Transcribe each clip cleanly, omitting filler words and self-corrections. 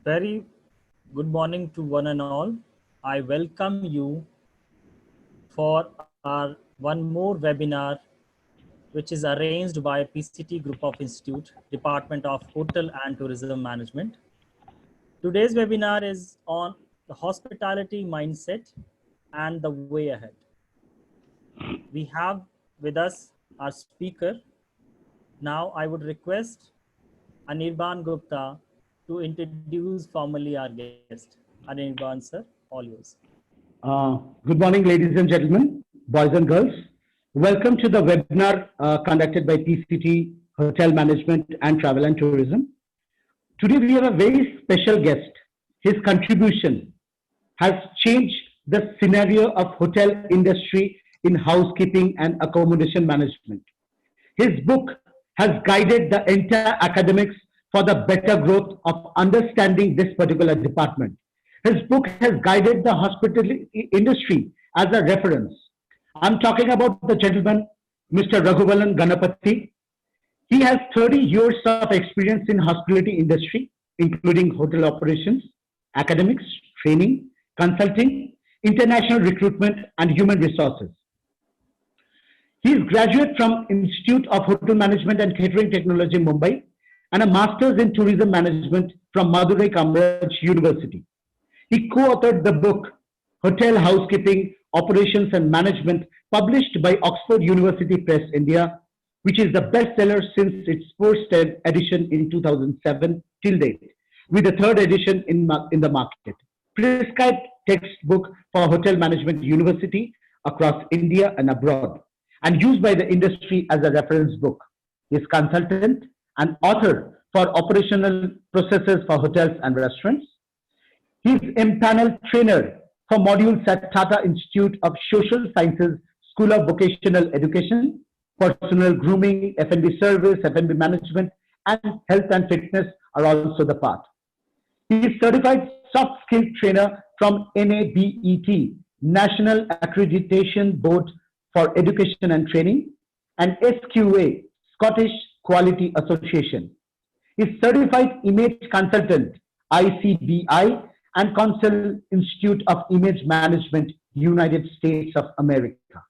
Very good morning to one and all. I welcome you for our one more webinar, which is arranged by PCT Group of Institute, Department of Hotel and Tourism Management. Today's webinar is on the hospitality mindset and the way ahead. We have with us our speaker. Now I would request Anirban Gupta to introduce formally our guest. Anirban sir, all yours. Good morning, ladies and gentlemen, boys and girls. Welcome to the webinar conducted by PCT Hotel Management and Travel and Tourism. Today we have a very special guest. His contribution has changed the scenario of hotel industry in housekeeping and accommodation management. His book has guided the entire academics for the better growth of understanding this particular department. His book has guided the hospitality industry as a reference. I'm talking about the gentleman, Mr. Raghuvalan Ganapathy. He has 30 years of experience in hospitality industry, including hotel operations, academics, training, consulting, international recruitment, and human resources. He is graduate from Institute of Hotel Management and Catering Technology, Mumbai, and a master's in tourism management from Madurai Kamaraj University. He co-authored the book Hotel Housekeeping, Operations and Management, published by Oxford University Press, India, which is the bestseller since its first edition in 2007 till date, with the third edition in the market. Prescribed textbook for hotel management university across India and abroad, and used by the industry as a reference book. He is consultant and author for operational processes for hotels and restaurants. He is empaneled trainer for modules at Tata Institute of Social Sciences, School of Vocational Education, personal grooming, F&B service, F&B management, and health and fitness are also the part. He is certified soft skill trainer from NABET, National Accreditation Board for Education and Training, and SQA, Scottish Quality Association. He is certified image consultant, ICBI, and Council Institute of Image Management, United States of America.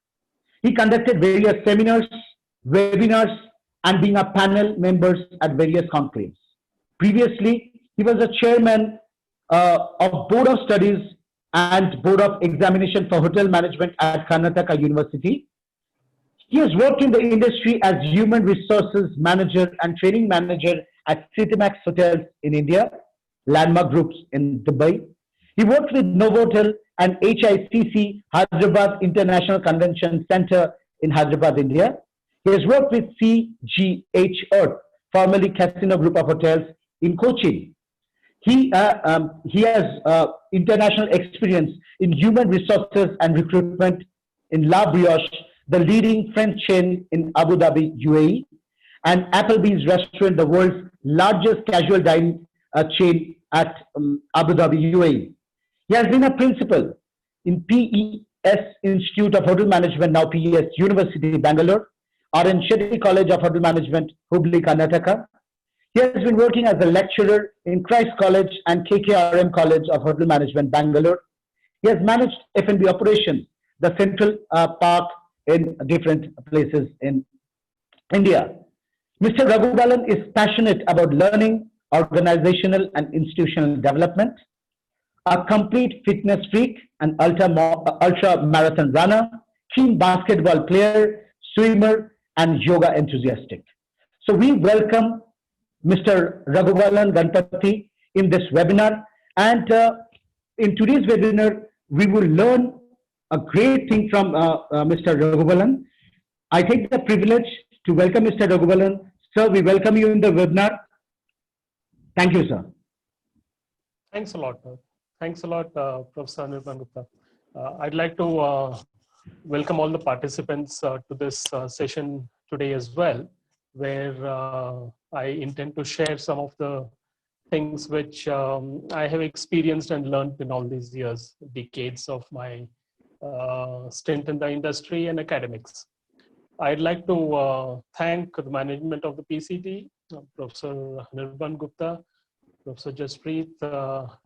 He conducted various seminars, webinars, and being a panel members at various conclaves. Previously, he was a chairman of Board of Studies and Board of Examination for Hotel Management at Karnataka University. He has worked in the industry as human resources manager and training manager at Citymax Hotels in India, Landmark Groups in Dubai. He worked with Novotel and HICC, Hyderabad International Convention Center in Hyderabad, India. He has worked with CGH Earth, formerly Casino Group of Hotels in Cochin. He has international experience in human resources and recruitment in La Brioche, the leading French chain in Abu Dhabi, UAE, and Applebee's restaurant, the world's largest casual dining chain at Abu Dhabi, UAE. He has been a principal in PES Institute of Hotel Management, now PES University, Bangalore, R.N. Shetty College of Hotel Management, Hubli, Karnataka. He has been working as a lecturer in Christ College and KKRM College of Hotel Management, Bangalore. He has managed F&B operations, the Central Park in different places in India. Mr. Raghuvalan is passionate about learning, organizational and institutional development, a complete fitness freak, an ultra marathon runner, keen basketball player, swimmer, and yoga enthusiastic. So we welcome Mr. Raghuvalan Ganapathy in this webinar, and in today's webinar we will learn a great thing from Mr. Raghuvalan. I take the privilege to welcome Mr. Raghuvalan. Sir, we welcome you in the webinar. Thank you, sir. Thanks a lot. Thanks a lot, Professor Anirban Gupta. I'd like to welcome all the participants to this session today as well, where I intend to share some of the things which I have experienced and learned in all these years, decades of my stint in the industry and academics. I'd like to thank the management of the PCT, Professor Anirban Gupta, Professor Jaspreet,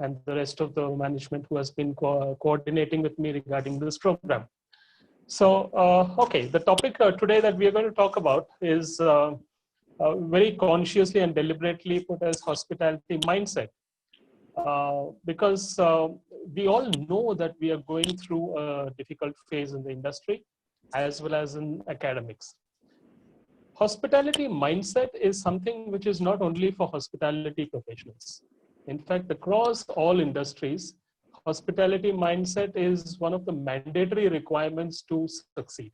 and the rest of the management who has been coordinating with me regarding this program. So, okay, the topic today that we are going to talk about is very consciously and deliberately put as hospitality mindset. Because we all know that we are going through a difficult phase in the industry as well as in academics. Hospitality mindset is something which is not only for hospitality professionals. In fact, across all industries, hospitality mindset is one of the mandatory requirements to succeed.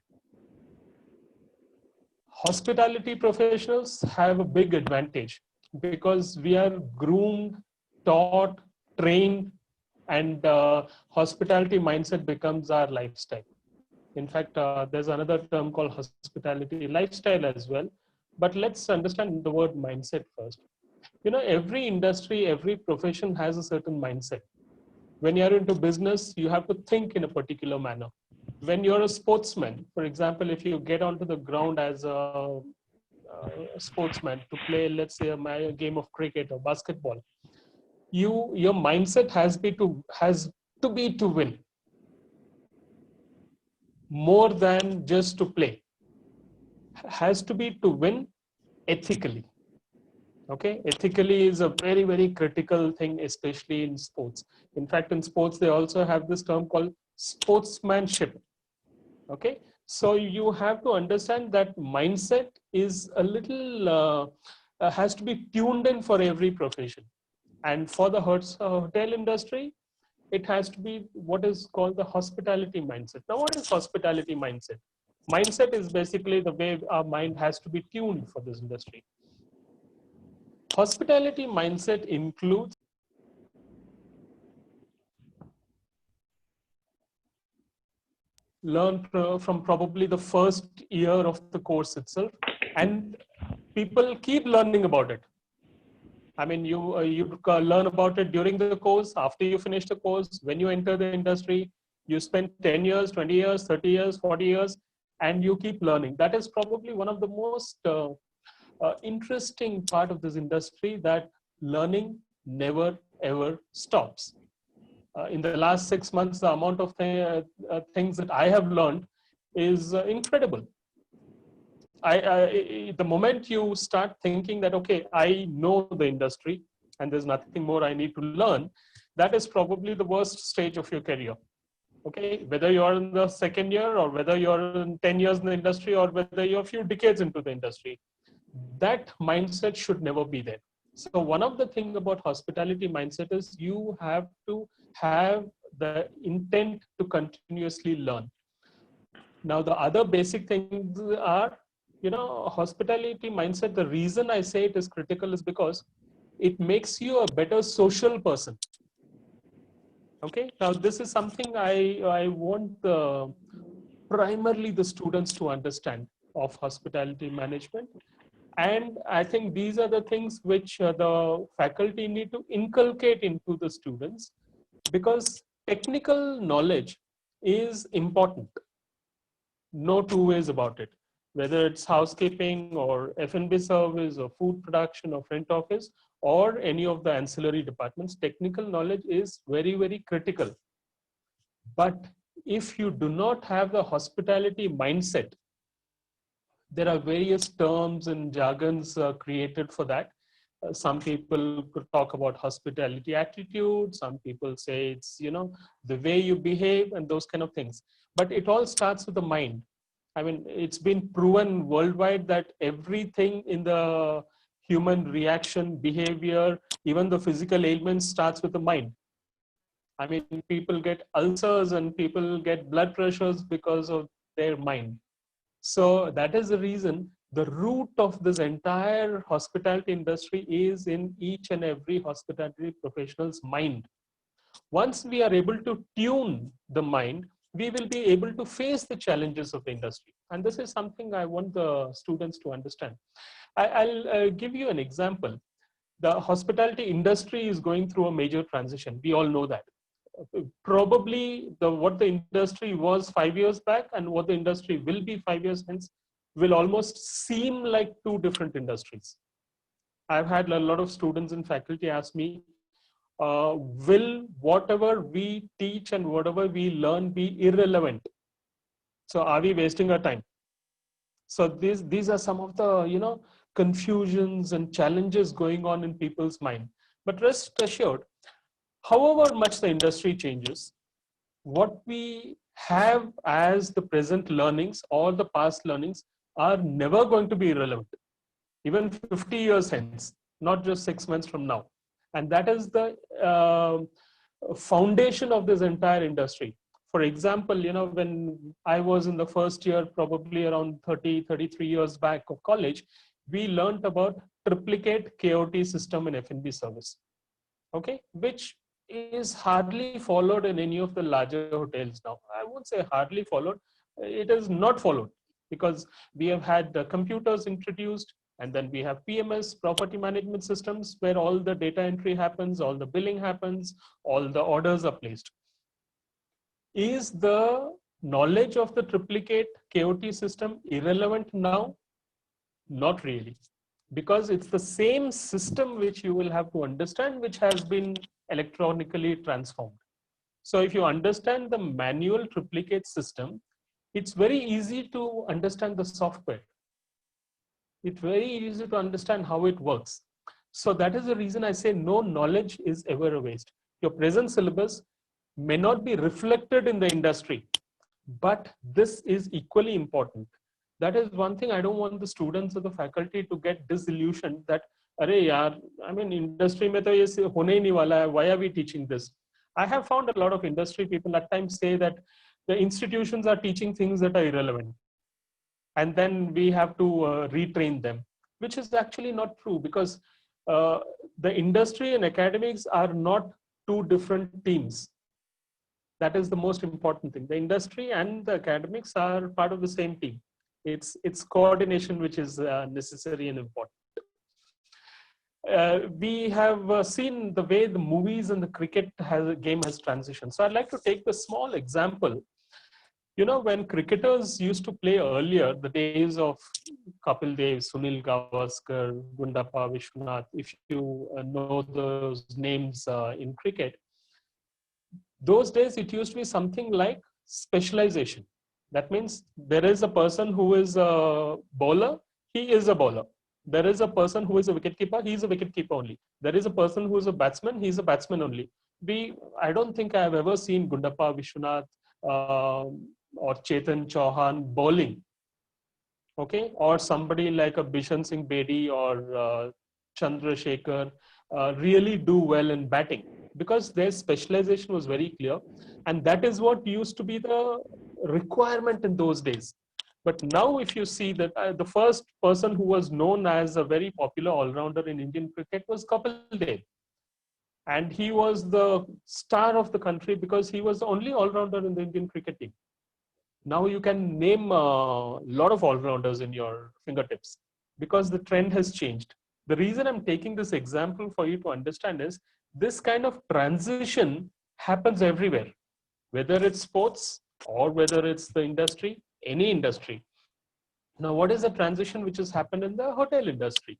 Hospitality professionals have a big advantage because we are groomed, taught, trained, and hospitality mindset becomes our lifestyle. In fact, there's another term called hospitality lifestyle as well. But let's understand the word mindset first. You know, every industry, every profession has a certain mindset. When you're into business, you have to think in a particular manner. When you're a sportsman, for example, if you get onto the ground as a sportsman to play, let's say, a game of cricket or basketball, your mindset has to be to win more than just to play. Has to be to win ethically. Okay, ethically is a very, very critical thing, especially in sports. In fact, in sports, they also have this term called sportsmanship. Okay, so you have to understand that mindset is a little, has to be tuned in for every profession. And for the hotel industry, it has to be what is called the hospitality mindset. Now, what is hospitality mindset? Mindset is basically the way our mind has to be tuned for this industry. Hospitality mindset includes learn from probably the first year of the course itself, and people keep learning about it. I mean, you learn about it during the course, after you finish the course, when you enter the industry, you spend 10 years, 20 years, 30 years, 40 years, and you keep learning. That is probably one of the most interesting part of this industry, that learning never ever stops. In the last 6 months, the amount of things that I have learned is incredible. The moment you start thinking that, okay, I know the industry and there's nothing more I need to learn, that is probably the worst stage of your career. Okay, whether you're in the second year or whether you're in 10 years in the industry or whether you're a few decades into the industry, that mindset should never be there. So one of the things about hospitality mindset is you have to have the intent to continuously learn. Now, the other basic things are, you know, hospitality mindset. The reason I say it is critical is because it makes you a better social person. Okay, now this is something I want primarily the students to understand of hospitality management. And I think these are the things which the faculty need to inculcate into the students, because technical knowledge is important. No two ways about it. Whether it's housekeeping or F&B service or food production or front office or any of the ancillary departments, technical knowledge is very, very critical. But if you do not have the hospitality mindset, there are various terms and jargons created for that. Some people could talk about hospitality attitude. Some people say it's, you know, the way you behave and those kind of things. But it all starts with the mind. I mean, it's been proven worldwide that everything in the human reaction, behavior, even the physical ailments starts with the mind. I mean, people get ulcers and people get blood pressures because of their mind. So that is the reason the root of this entire hospitality industry is in each and every hospitality professional's mind. Once we are able to tune the mind, we will be able to face the challenges of the industry. And this is something I want the students to understand. I'll give you an example. The hospitality industry is going through a major transition. We all know that. Probably what the industry was 5 years back and what the industry will be 5 years hence will almost seem like two different industries. I've had a lot of students and faculty ask me, will whatever we teach and whatever we learn be irrelevant? So are we wasting our time? So these are some of the, you know, confusions and challenges going on in people's mind. But rest assured, however much the industry changes, what we have as the present learnings or the past learnings are never going to be irrelevant, even 50 years hence, not just 6 months from now. And that is the foundation of this entire industry. For example, you know, when I was in the first year, probably around 33 years back of college, we learned about triplicate KOT system in F&B service, okay, which is hardly followed in any of the larger hotels now. I won't say hardly followed, it is not followed, because we have had the computers introduced, and then we have PMS, property management systems, where all the data entry happens, all the billing happens, all the orders are placed. Is the knowledge of the triplicate KOT system irrelevant now? Not really, because it's the same system which you will have to understand, which has been electronically transformed. So if you understand the manual triplicate system, it's very easy to understand the software. It's very easy to understand how it works. So that is the reason I say no knowledge is ever a waste. Your present syllabus may not be reflected in the industry, but this is equally important. That is one thing I don't want the students or the faculty to get disillusioned that, Arey yaar, I mean, industry mein to ye hone hi nahi wala hai, why are we teaching this? I have found a lot of industry people at times say that the institutions are teaching things that are irrelevant, and then we have to retrain them, which is actually not true, because the industry and academics are not two different teams. That is the most important thing. The industry and the academics are part of the same team. It's coordination which is necessary and important. We have seen the way the movies and the cricket game has transitioned. So I'd like to take the small example. You know, when cricketers used to play earlier, the days of Kapil Dev, Sunil Gavaskar, Gundappa, Vishwanath, if you know those names in cricket, those days it used to be something like specialization. That means there is a person who is a bowler, he is a bowler. There is a person who is a wicketkeeper, he is a wicketkeeper only. There is a person who is a batsman, he is a batsman only. I don't think I have ever seen Gundappa, Vishwanath, or Chetan Chauhan bowling, okay, or somebody like a Bishan Singh Bedi or Chandrasekhar really do well in batting, because their specialization was very clear, and that is what used to be the requirement in those days. But now if you see that the first person who was known as a very popular all-rounder in Indian cricket was Kapil Dev. And he was the star of the country because he was the only all-rounder in the Indian cricket team. Now you can name a lot of all-rounders in your fingertips because the trend has changed. The reason I'm taking this example for you to understand is this kind of transition happens everywhere, whether it's sports or whether it's the industry, any industry. Now, what is the transition which has happened in the hotel industry?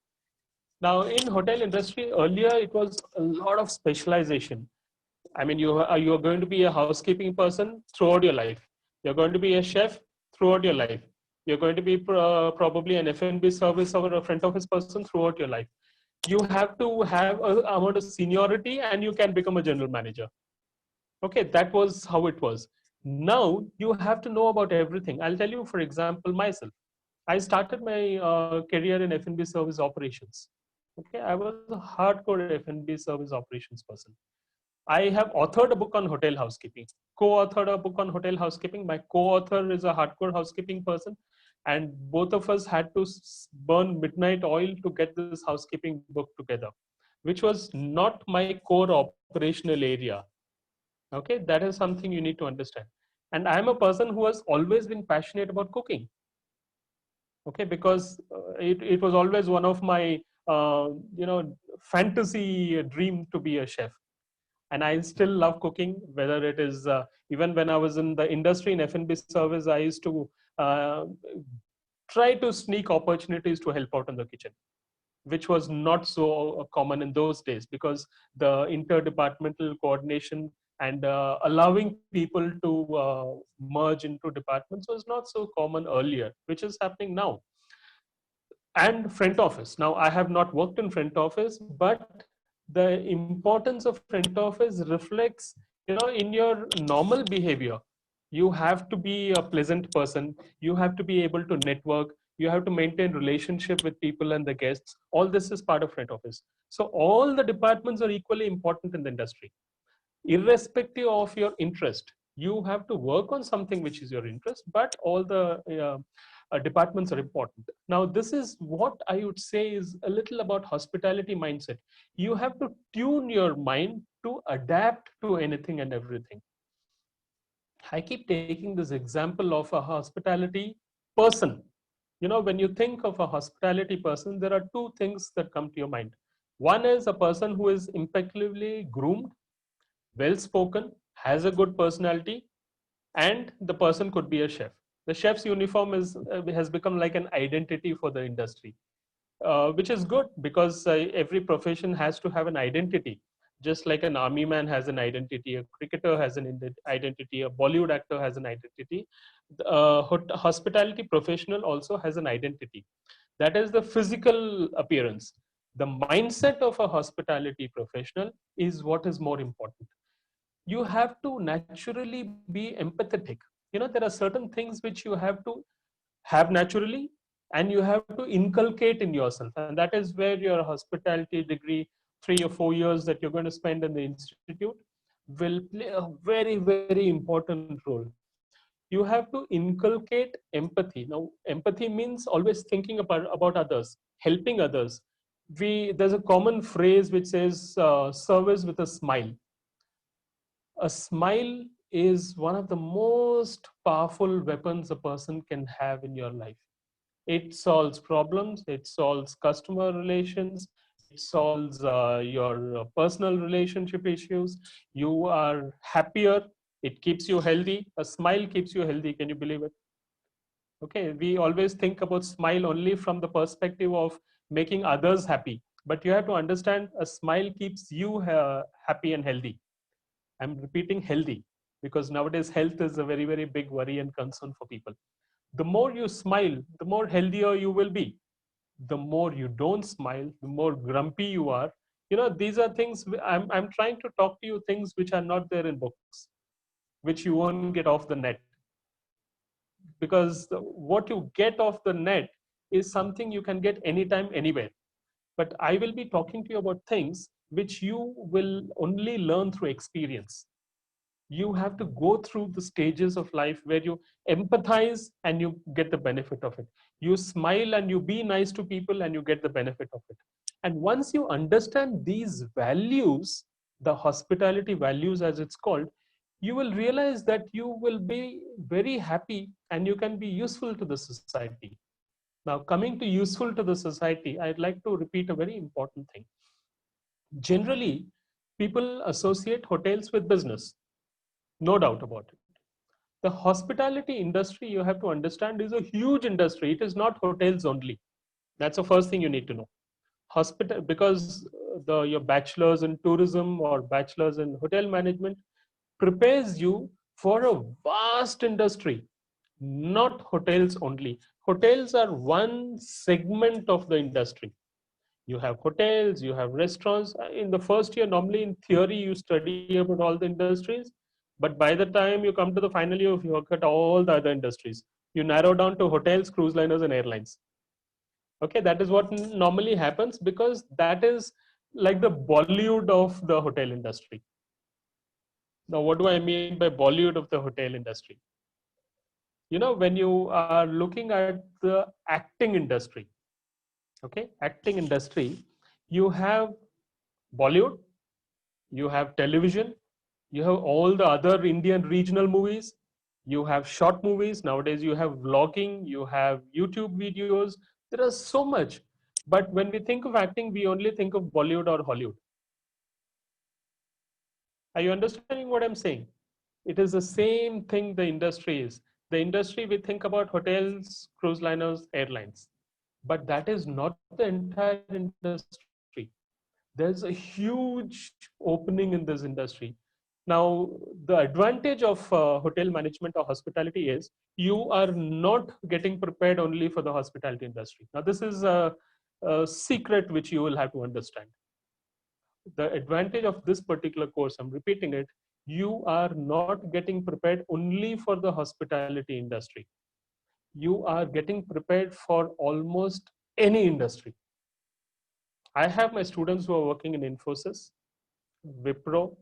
Now, in hotel industry, earlier it was a lot of specialization. I mean, you are going to be a housekeeping person throughout your life. You're going to be a chef throughout your life. You're going to be probably an F&B service or a front office person throughout your life. You have to have an amount of seniority and you can become a general manager. Okay, that was how it was. Now you have to know about everything. I'll tell you, for example, myself. I started my career in F&B service operations. Okay, I was a hardcore F&B service operations person. I have authored a book on hotel housekeeping, co-authored a book on hotel housekeeping. My co-author is a hardcore housekeeping person, and both of us had to burn midnight oil to get this housekeeping book together, which was not my core operational area. Okay, that is something you need to understand. And I'm a person who has always been passionate about cooking. Okay, because it was always one of my fantasy dream to be a chef. And I still love cooking, whether it is even when I was in the industry in F&B service, I used to try to sneak opportunities to help out in the kitchen, which was not so common in those days, because the interdepartmental coordination and allowing people to merge into departments was not so common earlier, which is happening now. And front office. Now, I have not worked in front office, but the importance of front office reflects, in your normal behavior. You have to be a pleasant person. You have to be able to network. You have to maintain relationship with people and the guests. All this is part of front office. So all the departments are equally important in the industry, irrespective of your interest. You have to work on something which is your interest, but all the departments are important. Now, this is what I would say is a little about hospitality mindset. You have to tune your mind to adapt to anything and everything. I keep taking this example of a hospitality person. When you think of a hospitality person, there are two things that come to your mind. One is a person who is impeccably groomed, well spoken, has a good personality, and the person could be a chef. The chef's uniform has become like an identity for the industry, which is good, because every profession has to have an identity. Just like an army man has an identity, a cricketer has an identity, a Bollywood actor has an identity. Hospitality professional also has an identity. That is the physical appearance. The mindset of a hospitality professional is what is more important. You have to naturally be empathetic. There are certain things which you have to have naturally, and you have to inculcate in yourself, and that is where your hospitality degree, 3 or 4 years that you're going to spend in the institute, will play a very, very important role. You have to inculcate empathy. Now, empathy means always thinking about others, helping others. There's a common phrase which says, service with a smile. A smile is one of the most powerful weapons a person can have in your life. It solves problems, it solves customer relations, it solves your personal relationship issues. You are happier, it keeps you healthy. A smile keeps you healthy. Can you believe it? Okay, we always think about smile only from the perspective of making others happy, but you have to understand a smile keeps you happy and healthy. I'm repeating healthy, because nowadays health is a very, very big worry and concern for people. The more you smile, the more healthier you will be. The more you don't smile, the more grumpy you are. These are things I'm trying to talk to you, things which are not there in books, which you won't get off the net. Because what you get off the net is something you can get anytime, anywhere. But I will be talking to you about things which you will only learn through experience. You have to go through the stages of life where you empathize and you get the benefit of it. You smile and you be nice to people and you get the benefit of it. And once you understand these values, the hospitality values as it's called, you will realize that you will be very happy and you can be useful to the society. Now, coming to useful to the society, I'd like to repeat a very important thing. Generally, people associate hotels with business. No doubt about it. The hospitality industry, you have to understand, is a huge industry. It is not hotels only. That's the first thing you need to know. Because your bachelor's in tourism or bachelor's in hotel management prepares you for a vast industry, not hotels only. Hotels are one segment of the industry. You have hotels, you have restaurants. In the first year, normally in theory, you study about all the industries. But by the time you come to the final year, you look at all the other industries. You narrow down to hotels, cruise liners, and airlines. Okay, that is what normally happens, because that is like the Bollywood of the hotel industry. Now, what do I mean by Bollywood of the hotel industry? When you are looking at the acting industry, okay, acting industry, you have Bollywood, you have television, you have all the other Indian regional movies, you have short movies. Nowadays, you have vlogging, you have YouTube videos. There is so much. But when we think of acting, we only think of Bollywood or Hollywood. Are you understanding what I'm saying? It is the same thing the industry is. The industry, we think about hotels, cruise liners, airlines. But that is not the entire industry. There's a huge opening in this industry. Now, the advantage of hotel management or hospitality is you are not getting prepared only for the hospitality industry. Now, this is a secret which you will have to understand. The advantage of this particular course, I'm repeating it, you are not getting prepared only for the hospitality industry. You are getting prepared for almost any industry. I have my students who are working in Infosys, Wipro,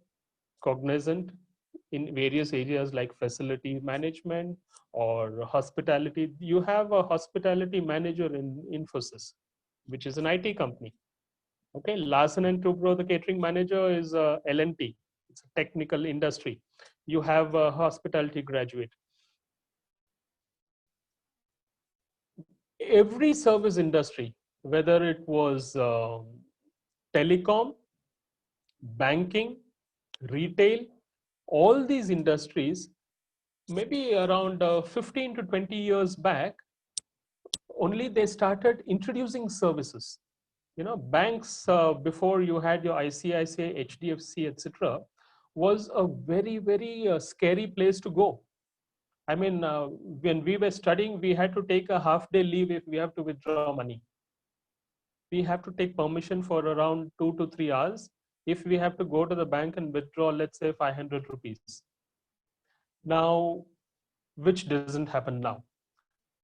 Cognizant, in various areas like facility management or hospitality. You have a hospitality manager in Infosys, which is an IT company. Okay, Larsen and Toubro, the catering manager is L&T. It's a technical industry. You have a hospitality graduate. Every service industry, whether it was telecom, banking, retail, all these industries, maybe around 15 to 20 years back, only they started introducing services. You know, banks, before you had your ICICI, HDFC, etc., was a very, very scary place to go. I mean, when we were studying, we had to take a half-day leave if we have to withdraw money. We have to take permission for around 2 to 3 hours if we have to go to the bank and withdraw, let's say, 500 rupees. Now, which doesn't happen now.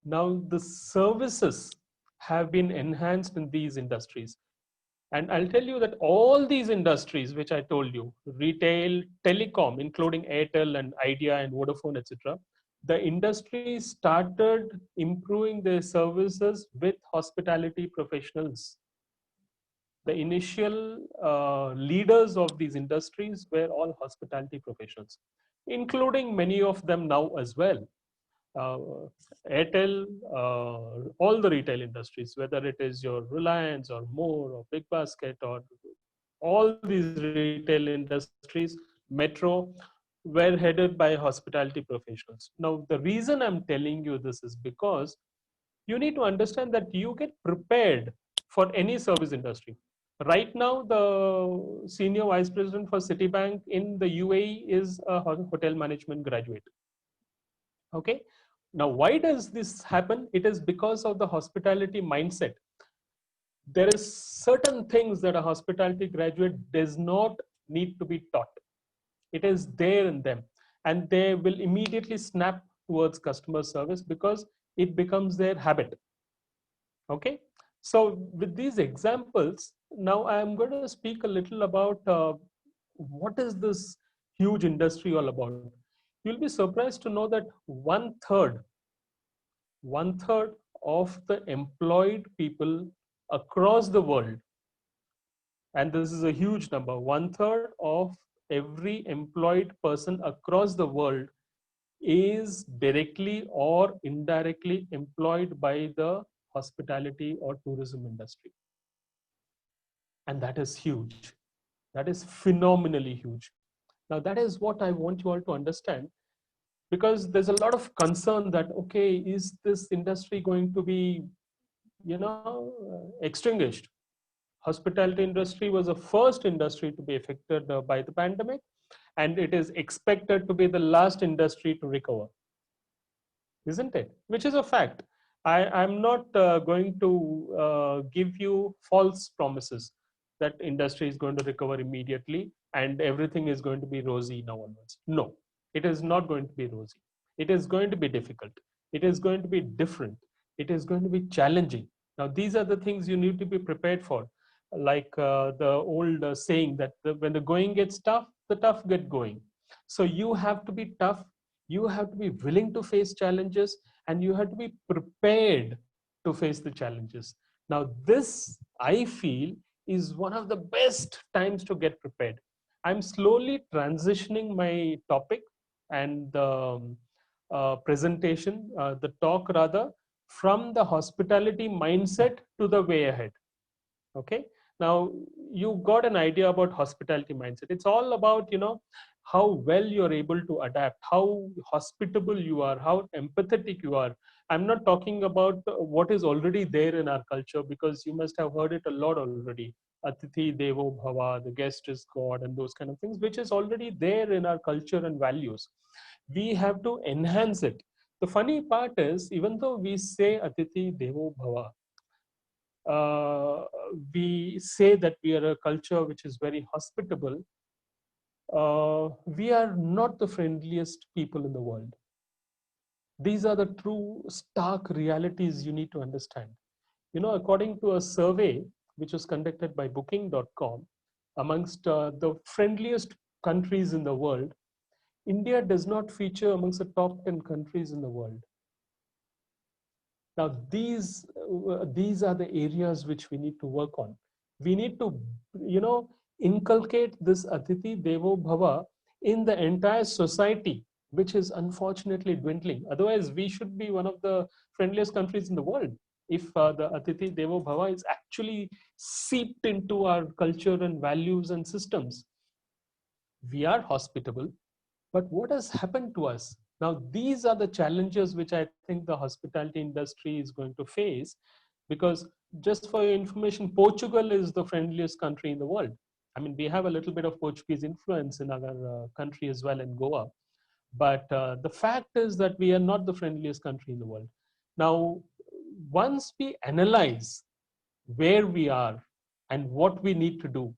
Now, the services have been enhanced in these industries. And I'll tell you that all these industries, which I told you, retail, telecom, including Airtel and Idea and Vodafone, etc., the industry started improving their services with hospitality professionals. The initial leaders of these industries were all hospitality professionals, including many of them now as well. Airtel, all the retail industries, whether it is your Reliance or More or Big Basket or all these retail industries, Metro, were headed by hospitality professionals. Now, the reason I'm telling you this is because you need to understand that you get prepared for any service industry. Right now, the senior vice president for Citibank in the UAE is a hotel management graduate. Okay. Now, why does this happen? It is because of the hospitality mindset. There is certain things that a hospitality graduate does not need to be taught. It is there in them, and they will immediately snap towards customer service because it becomes their habit. Okay. So with these examples, now I'm going to speak a little about what is this huge industry all about. You'll be surprised to know that one third of the employed people across the world, and this is a huge number, one third of every employed person across the world is directly or indirectly employed by the hospitality or tourism industry. And that is huge. That is phenomenally huge. Now, that is what I want you all to understand, because there's a lot of concern that, okay, is this industry going to be, extinguished? Hospitality industry was the first industry to be affected by the pandemic, and it is expected to be the last industry to recover, isn't it? Which is a fact. I'm not going to give you false promises that industry is going to recover immediately and everything is going to be rosy now onwards. No, it is not going to be rosy. It is going to be difficult. It is going to be different. It is going to be challenging. Now, these are the things you need to be prepared for. Like the old saying that when the going gets tough, the tough get going. So you have to be tough. You have to be willing to face challenges, and you have to be prepared to face the challenges. Now, this, I feel, is one of the best times to get prepared. I'm slowly transitioning my topic and the presentation, the talk rather, from the hospitality mindset to the way ahead. Okay. Now, you got an idea about hospitality mindset. It's all about, how well you're able to adapt, how hospitable you are, how empathetic you are. I'm not talking about what is already there in our culture, because you must have heard it a lot already. Atithi Devo Bhava, the guest is God, and those kind of things, which is already there in our culture and values. We have to enhance it. The funny part is, even though we say Atithi Devo Bhava, we say that we are a culture which is very hospitable, we are not the friendliest people in the world. These are the true stark realities you need to understand. According to a survey which was conducted by booking.com, amongst the friendliest countries in the world, India does not feature amongst the top 10 countries in the world. Now, these are the areas which we need to work on. We need to, inculcate this Atithi Devo Bhava in the entire society, which is unfortunately dwindling. Otherwise, we should be one of the friendliest countries in the world if the Atithi Devo Bhava is actually seeped into our culture and values and systems. We are hospitable, but what has happened to us? Now, these are the challenges which I think the hospitality industry is going to face, because just for your information, Portugal is the friendliest country in the world. I mean, we have a little bit of Portuguese influence in our country as well, in Goa. But the fact is that we are not the friendliest country in the world. Now, once we analyze where we are and what we need to do,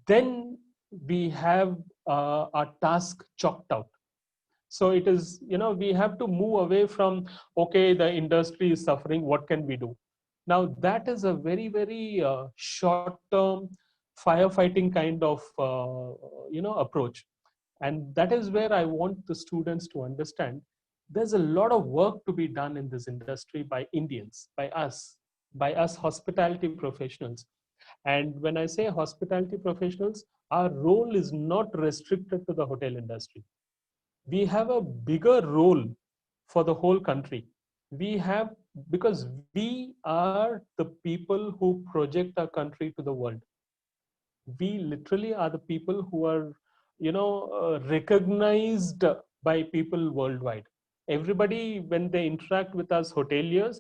then we have our task chalked out. So it is, we have to move away from, okay, the industry is suffering, what can we do? Now, that is a very, very short-term firefighting kind of, approach. And that is where I want the students to understand there's a lot of work to be done in this industry by Indians, by us hospitality professionals. And when I say hospitality professionals, our role is not restricted to the hotel industry. We have a bigger role for the whole country. Because we are the people who project our country to the world. We literally are the people who are, recognized by people worldwide. Everybody, when they interact with us hoteliers,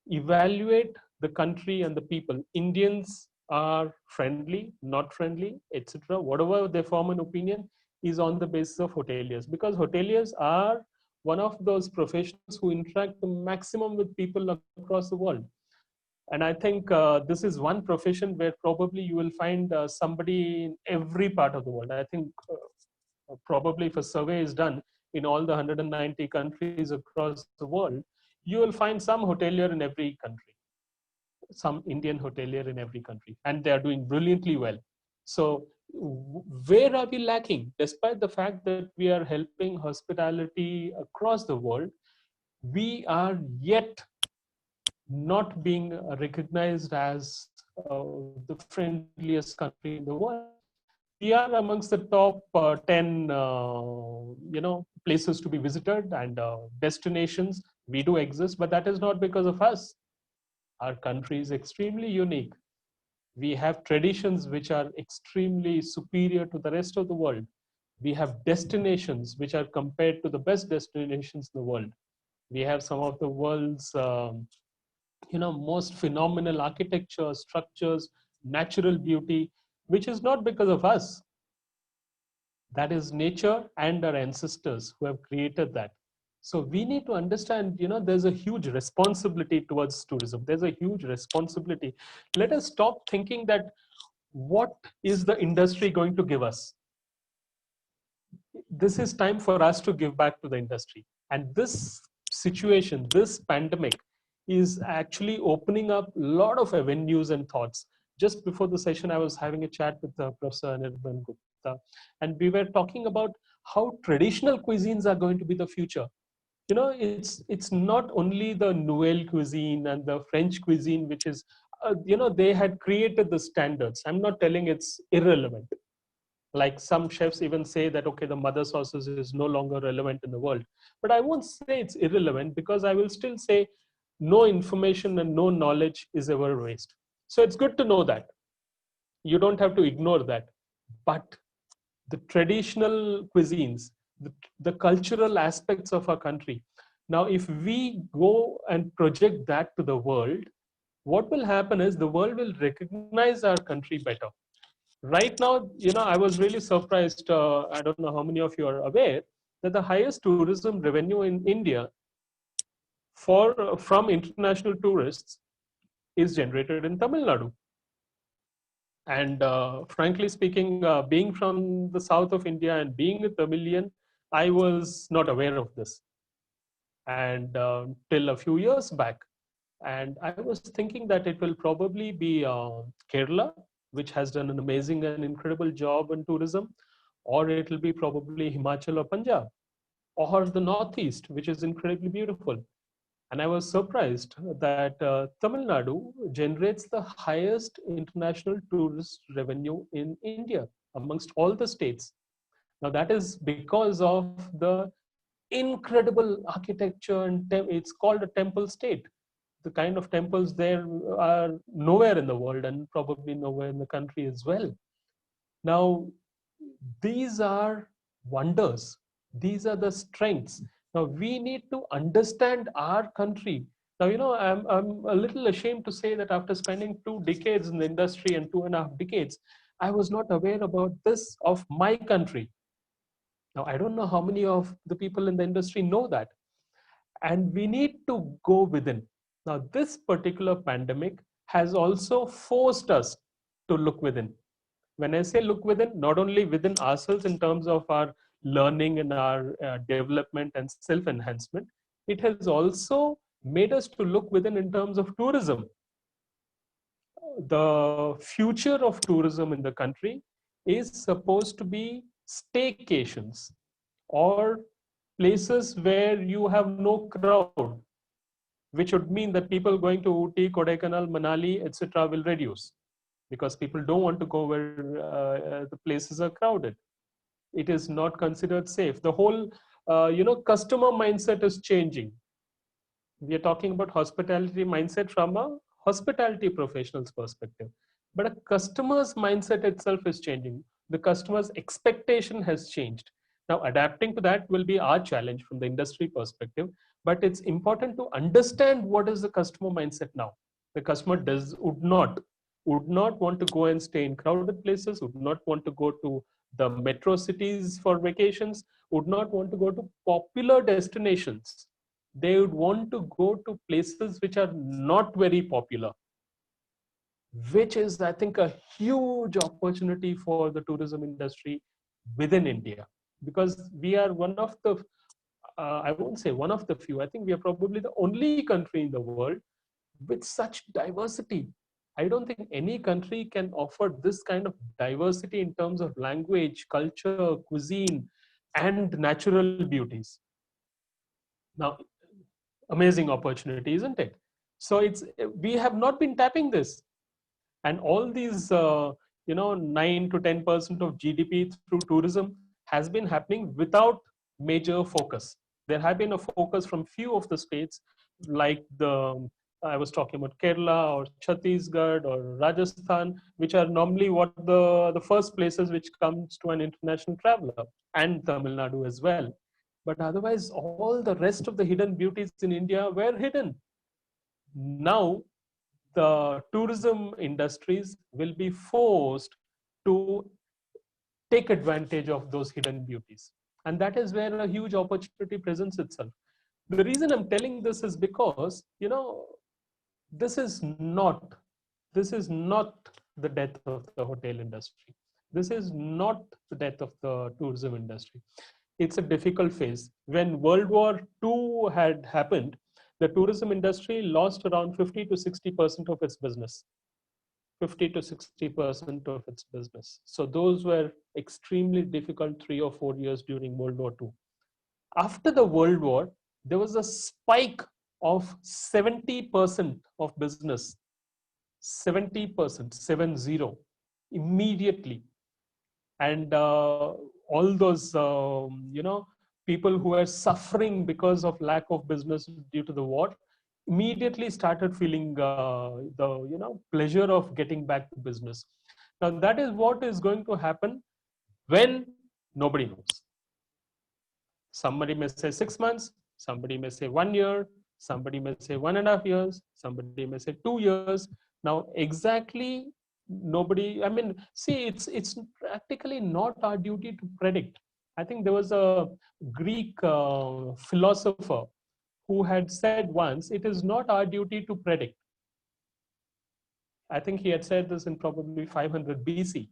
evaluate the country and the people. Indians are friendly, not friendly, etc. Whatever they form an opinion is on the basis of hoteliers, because hoteliers are one of those professionals who interact the maximum with people across the world. And I think this is one profession where probably you will find somebody in every part of the world. I think probably if a survey is done in all the 190 countries across the world, you will find some hotelier in every country, some Indian hotelier in every country, and they are doing brilliantly well. So where are we lacking? Despite the fact that we are helping hospitality across the world, we are yet not being recognized as the friendliest country in the world. We are amongst the top 10, places to be visited and destinations. We do exist, but that is not because of us. Our country is extremely unique. We have traditions which are extremely superior to the rest of the world. We have destinations which are compared to the best destinations in the world. We have some of the world's most phenomenal architecture, structures, natural beauty, which is not because of us. That is nature and our ancestors who have created that. So we need to understand, there's a huge responsibility towards tourism. There's a huge responsibility. Let us stop thinking that what is the industry going to give us? This is time for us to give back to the industry. And this situation, this pandemic, is actually opening up a lot of avenues and thoughts. Just before the session, I was having a chat with Professor Anirban Gupta, and we were talking about how traditional cuisines are going to be the future. It's not only the Nouvelle cuisine and the French cuisine, which is, they had created the standards. I'm not telling it's irrelevant. Like some chefs even say that, okay, the mother sauces is no longer relevant in the world. But I won't say it's irrelevant, because I will still say no information and no knowledge is ever waste. So it's good to know that. You don't have to ignore that. But the traditional cuisines, the cultural aspects of our country. Now, if we go and project that to the world, what will happen is the world will recognize our country better. Right now, I was really surprised. I don't know how many of you are aware that the highest tourism revenue in India from international tourists is generated in Tamil Nadu. And frankly speaking, being from the south of India and being a Tamilian, I was not aware of this. And till a few years back, and I was thinking that it will probably be Kerala, which has done an amazing and incredible job in tourism, or it will be probably Himachal or Punjab, or the Northeast, which is incredibly beautiful. And I was surprised that Tamil Nadu generates the highest international tourist revenue in India amongst all the states. Now, that is because of the incredible architecture, and it's called a temple state. The kind of temples there are nowhere in the world and probably nowhere in the country as well. Now, these are wonders. These are the strengths. Now, we need to understand our country. Now, I'm a little ashamed to say that after spending 2 decades in the industry and 2.5 decades, I was not aware about this of my country. Now, I don't know how many of the people in the industry know that. And we need to go within. Now, this particular pandemic has also forced us to look within. When I say look within, not only within ourselves in terms of our learning and our development and self-enhancement, it has also made us to look within in terms of tourism. The future of tourism in the country is supposed to be staycations, or places where you have no crowd, which would mean that people going to Ooty, Kodaikanal, Manali, etc. will reduce, because people don't want to go where the places are crowded. It is not considered safe. The whole, customer mindset is changing. We are talking about hospitality mindset from a hospitality professional's perspective, but a customer's mindset itself is changing. The customer's expectation has changed. Now, adapting to that will be our challenge from the industry perspective, but it's important to understand what is the customer mindset now. The customer would not want to go and stay in crowded places, would not want to go to the metro cities for vacations, would not want to go to popular destinations. They would want to go to places which are not very popular, which is, I think, a huge opportunity for the tourism industry within India, because we are one of the, I won't say one of the few, I think we are probably the only country in the world with such diversity. I don't think any country can offer this kind of diversity in terms of language, culture, cuisine, and natural beauties. Now, amazing opportunity, isn't it? So we have not been tapping this, and all these 9 to 10% of GDP through tourism has been happening without major focus. There have been a focus from few of the states, like I was talking about Kerala or Chhattisgarh or Rajasthan, which are normally what the first places which comes to an international traveler, and Tamil Nadu as well. But otherwise, all the rest of the hidden beauties in India were hidden. Now, the tourism industries will be forced to take advantage of those hidden beauties. And that is where a huge opportunity presents itself. The reason I'm telling this is because, this is not the death of the hotel industry. This is not the death of the tourism industry. It's a difficult phase. When World War II had happened, the tourism industry lost around 50 to 60% of its business. 50 to 60% of its business. So those were extremely difficult 3 or 4 years during World War II. After the World War, there was a spike of 70% of business. 70%, 70, immediately. And all those, people who were suffering because of lack of business due to the war, immediately started feeling the pleasure of getting back to business. Now that is what is going to happen when nobody knows. Somebody may say 6 months, somebody may say 1 year, somebody may say 1.5 years, somebody may say 2 years. Now exactly nobody, I mean, see, it's practically not our duty to predict. I think there was a Greek philosopher who had said once, it is not our duty to predict. I think he had said this in probably 500 BC.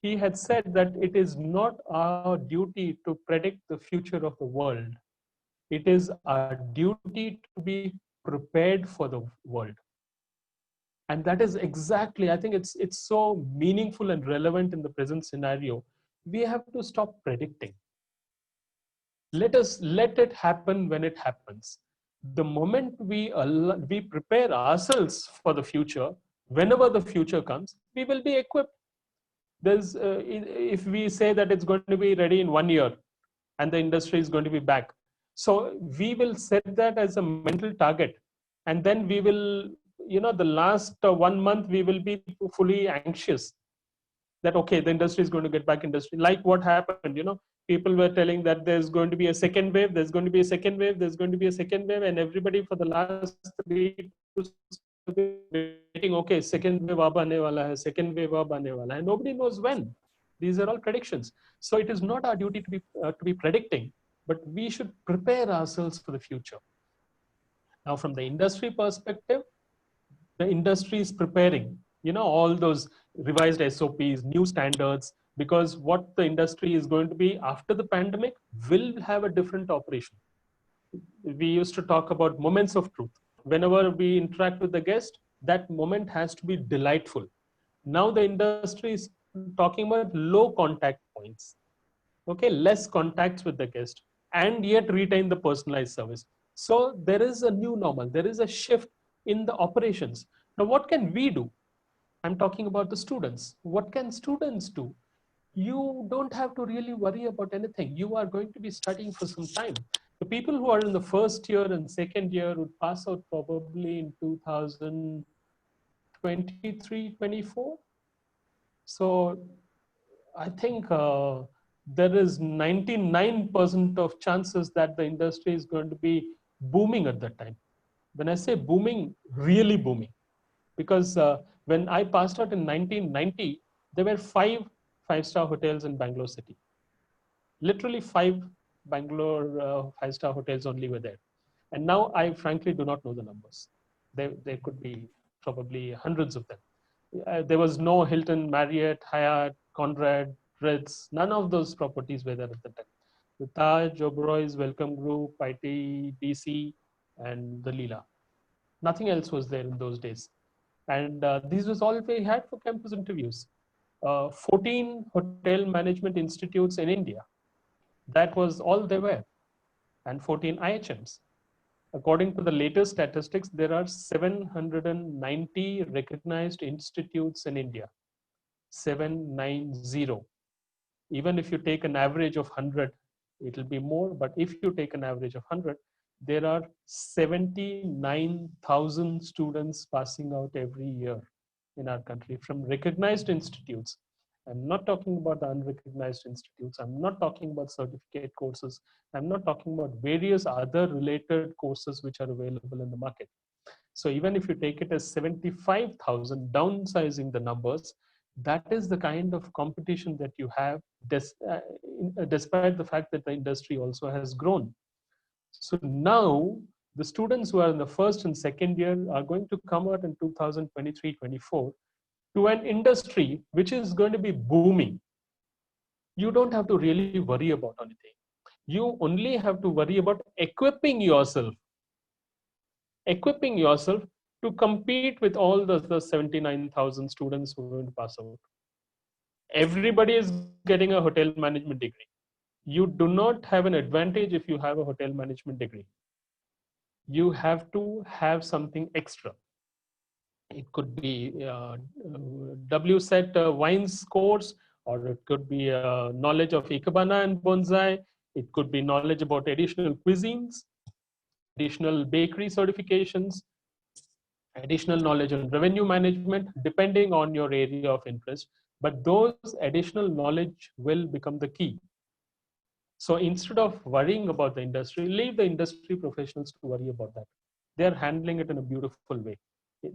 He had said that it is not our duty to predict the future of the world. It is our duty to be prepared for the world. And that is exactly, I think it's so meaningful and relevant in the present scenario. We have to stop predicting. Let it happen when it happens. The moment we prepare ourselves for the future, whenever the future comes, we will be equipped. There's if we say that it's going to be ready in 1 year and the industry is going to be back, so we will set that as a mental target, and then we will, the last 1 month we will be fully anxious that okay, the industry is going to get back industry. Like what happened, people were telling that there's going to be a second wave, there's going to be a second wave, there's going to be a second wave, and everybody for the last 3 to waiting, okay, second wave ab aane wala hai, second wave ab aane wala hai. Nobody knows when. These are all predictions. So it is not our duty to be predicting, but we should prepare ourselves for the future. Now, from the industry perspective, the industry is preparing, all those revised SOPs, new standards, because what the industry is going to be after the pandemic will have a different operation. We used to talk about moments of truth. Whenever we interact with the guest, that moment has to be delightful. Now the industry is talking about low contact points, okay, less contacts with the guest, and yet retain the personalized service. So there is a new normal, there is a shift in the operations. Now what can we do? I'm talking about the students. What can students do? You don't have to really worry about anything. You are going to be studying for some time. The people who are in the first year and second year would pass out probably in 2023, 24. So I think there is 99% of chances that the industry is going to be booming at that time. When I say booming, really booming, because when I passed out in 1990, there were 5 5-star hotels in Bangalore city. Literally 5 Bangalore 5-star hotels only were there. And now I frankly do not know the numbers. There could be probably hundreds of them. There was no Hilton, Marriott, Hyatt, Conrad, Ritz. None of those properties were there at the time. The Taj, Oberoi's, Welcome Group, IT, DC, and the Leela. Nothing else was there in those days. And this was all we had for campus interviews. 14 hotel management institutes in India. That was all there were. And 14 IHMs. According to the latest statistics, there are 790 recognized institutes in India. 790. Even if you take an average of 100, it will be more. But if you take an average of 100, there are 79,000 students passing out every year in our country from recognized institutes. I'm not talking about the unrecognized institutes. I'm not talking about certificate courses. I'm not talking about various other related courses which are available in the market. So even if you take it as 75,000, downsizing the numbers, that is the kind of competition that you have, despite the fact that the industry also has grown. So now the students who are in the first and second year are going to come out in 2023-24 to an industry which is going to be booming. You don't have to really worry about anything. You only have to worry about equipping yourself to compete with all the 79,000 students who are going to pass out. Everybody is getting a hotel management degree. You do not have an advantage if you have a hotel management degree. You have to have something extra. It could be WSET wines course, or it could be knowledge of Ikebana and bonsai. It could be knowledge about additional cuisines, additional bakery certifications, additional knowledge on revenue management, depending on your area of interest. but those additional knowledge will become the key. So instead of worrying about the industry, leave the industry professionals to worry about that. They're handling it in a beautiful way.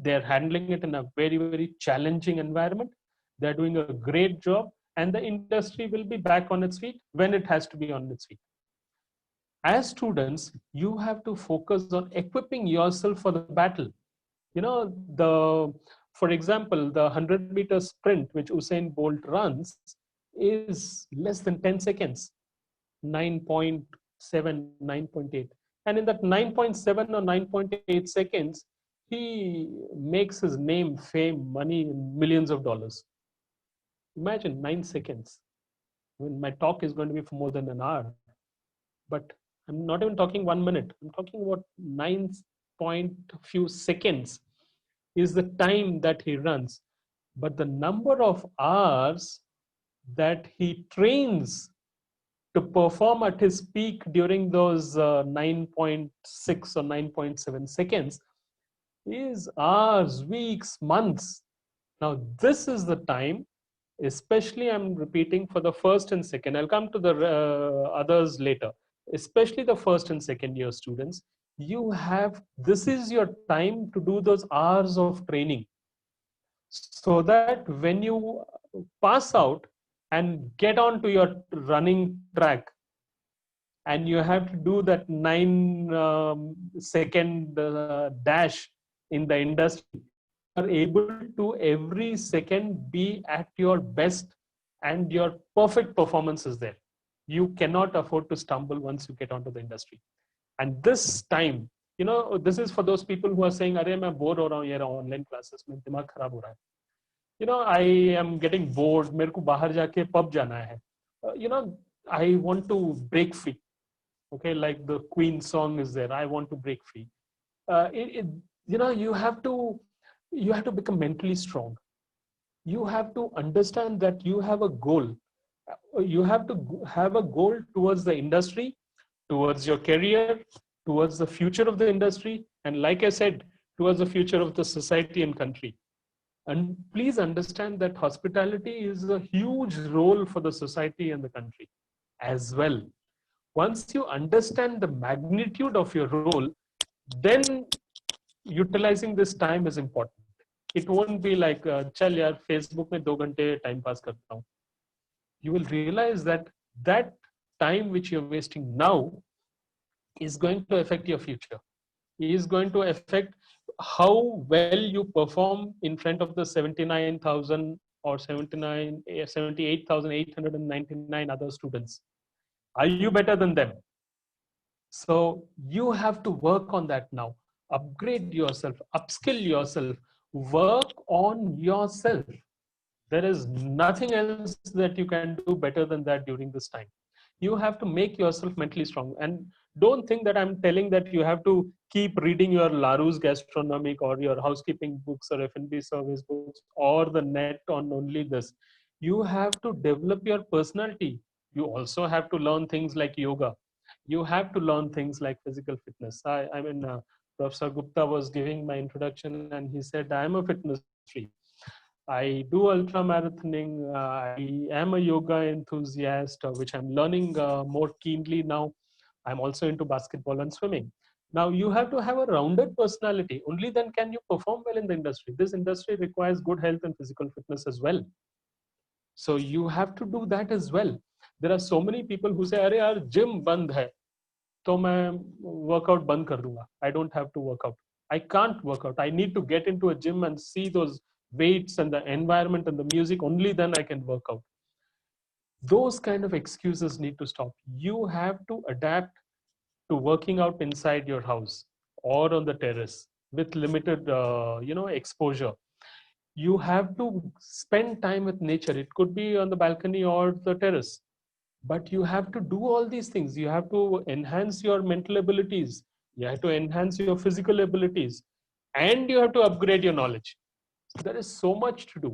They're handling it in a very, very challenging environment. They're doing a great job, and the industry will be back on its feet when it has to be on its feet. As students, you have to focus on equipping yourself for the battle. You know, for example, the 100-meter sprint which Usain Bolt runs is less than 10 seconds, 9.7, 9.8. And in that 9.7 or 9.8 seconds, he makes his name, fame, money in millions of dollars. Imagine 9 seconds. When my talk is going to be for more than an hour, but I'm not even talking 1 minute. I'm talking about 9 point few seconds is the time that he runs. But the number of hours that he trains to perform at his peak during those 9.6 or 9.7 seconds is hours, weeks, months. Now, this is the time, especially I'm repeating for the first and second. I'll come to the others later. Especially the first and second year students, this is your time to do those hours of training, so that when you pass out and get onto your running track and you have to do that 9-second dash in the industry, are able to every second be at your best and your perfect performance is there. You cannot afford to stumble once you get onto the industry. And this time, you know, this is for those people who are saying, "Arey, main bore ho raha hu ye online classes mein, dimag kharab ho raha hai." You know, I am getting bored. मेरे को बाहर जाके pub जाना है. You know, I want to break free. Okay, like the Queen song is there. I want to break free. You know, you have to become mentally strong. You have to understand that you have a goal. You have to have a goal towards the industry, towards your career, towards the future of the industry, and like I said, towards the future of the society and country. And please understand that hospitality is a huge role for the society and the country as well. Once you understand the magnitude of your role, then utilizing this time is important. It won't be like, chal yaar, Facebook mein 2 ghante time pass karta hu. You will realize that that time which you're wasting now is going to affect your future. It is going to affect how well you perform in front of the 79,000 or 78,899 other students. Are you better than them? So you have to work on that now. Upgrade yourself, upskill yourself, work on yourself. There is nothing else that you can do better than that during this time. You have to make yourself mentally strong. And don't think that I'm telling that you have to keep reading your Larousse gastronomic or your housekeeping books or F&B service books or the net on only this. You have to develop your personality. You also have to learn things like yoga. You have to learn things like physical fitness. I mean, Professor Gupta was giving my introduction and he said, I am a fitness freak. I do ultra marathoning. I am a yoga enthusiast, which I'm learning more keenly now. I'm also into basketball and swimming. Now you have to have a rounded personality. Only then can you perform well in the industry. This industry requires good health and physical fitness as well. So you have to do that as well. There are so many people who say, "Arey yaar, gym band hai, to main workout band kar dunga. I don't have to work out. I can't work out. I need to get into a gym and see those weights and the environment and the music. Only then I can work out." Those kind of excuses need to stop. You have to adapt to working out inside your house or on the terrace with limited, exposure. You have to spend time with nature. It could be on the balcony or the terrace, but you have to do all these things. You have to enhance your mental abilities. You have to enhance your physical abilities, and you have to upgrade your knowledge. There is so much to do,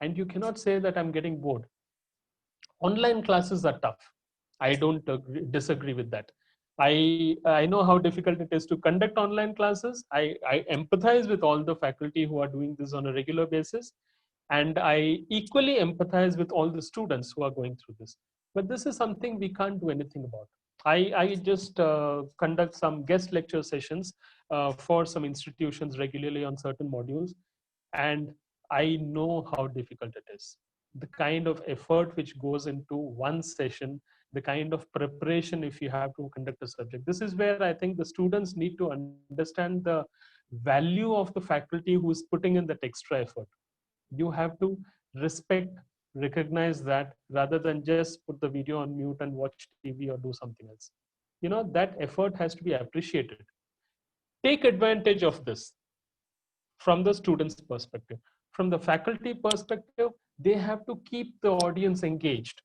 and you cannot say that I'm getting bored. Online classes are tough. I don't disagree with that. I know how difficult it is to conduct online classes. I empathize with all the faculty who are doing this on a regular basis. And I equally empathize with all the students who are going through this. But this is something we can't do anything about. I just conduct some guest lecture sessions for some institutions regularly on certain modules. And I know how difficult it is. The kind of effort which goes into one session, the kind of preparation if you have to conduct a subject. This is where I think the students need to understand the value of the faculty who is putting in that extra effort. You have to respect, recognize that, rather than just put the video on mute and watch TV or do something else. That effort has to be appreciated. Take advantage of this from the student's perspective. From the faculty perspective, they have to keep the audience engaged.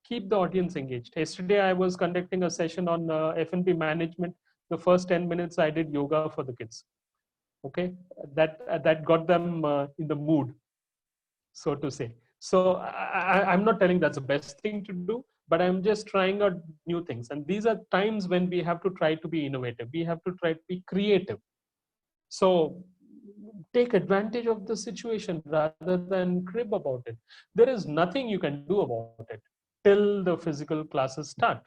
Keep the audience engaged. Yesterday, I was conducting a session on F&B management. The first 10 minutes, I did yoga for the kids. Okay, that got them in the mood, so to say. So I'm not telling that's the best thing to do, but I'm just trying out new things. And these are times when we have to try to be innovative. We have to try to be creative. So take advantage of the situation rather than crib about it. There is nothing you can do about it till the physical classes start.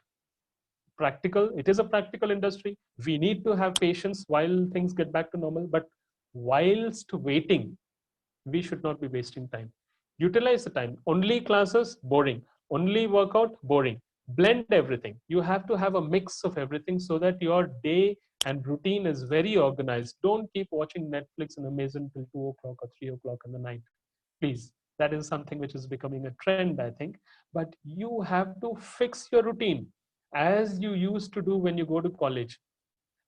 Practical, it is a practical industry. We need to have patience while things get back to normal, but whilst waiting, we should not be wasting time. Utilize the time. Only classes, boring. Only workout, boring. Blend everything. You have to have a mix of everything so that your day and routine is very organized. Don't keep watching Netflix and Amazon till 2 o'clock or 3 o'clock in the night. Please. That is something which is becoming a trend, I think. But you have to fix your routine as you used to do when you go to college.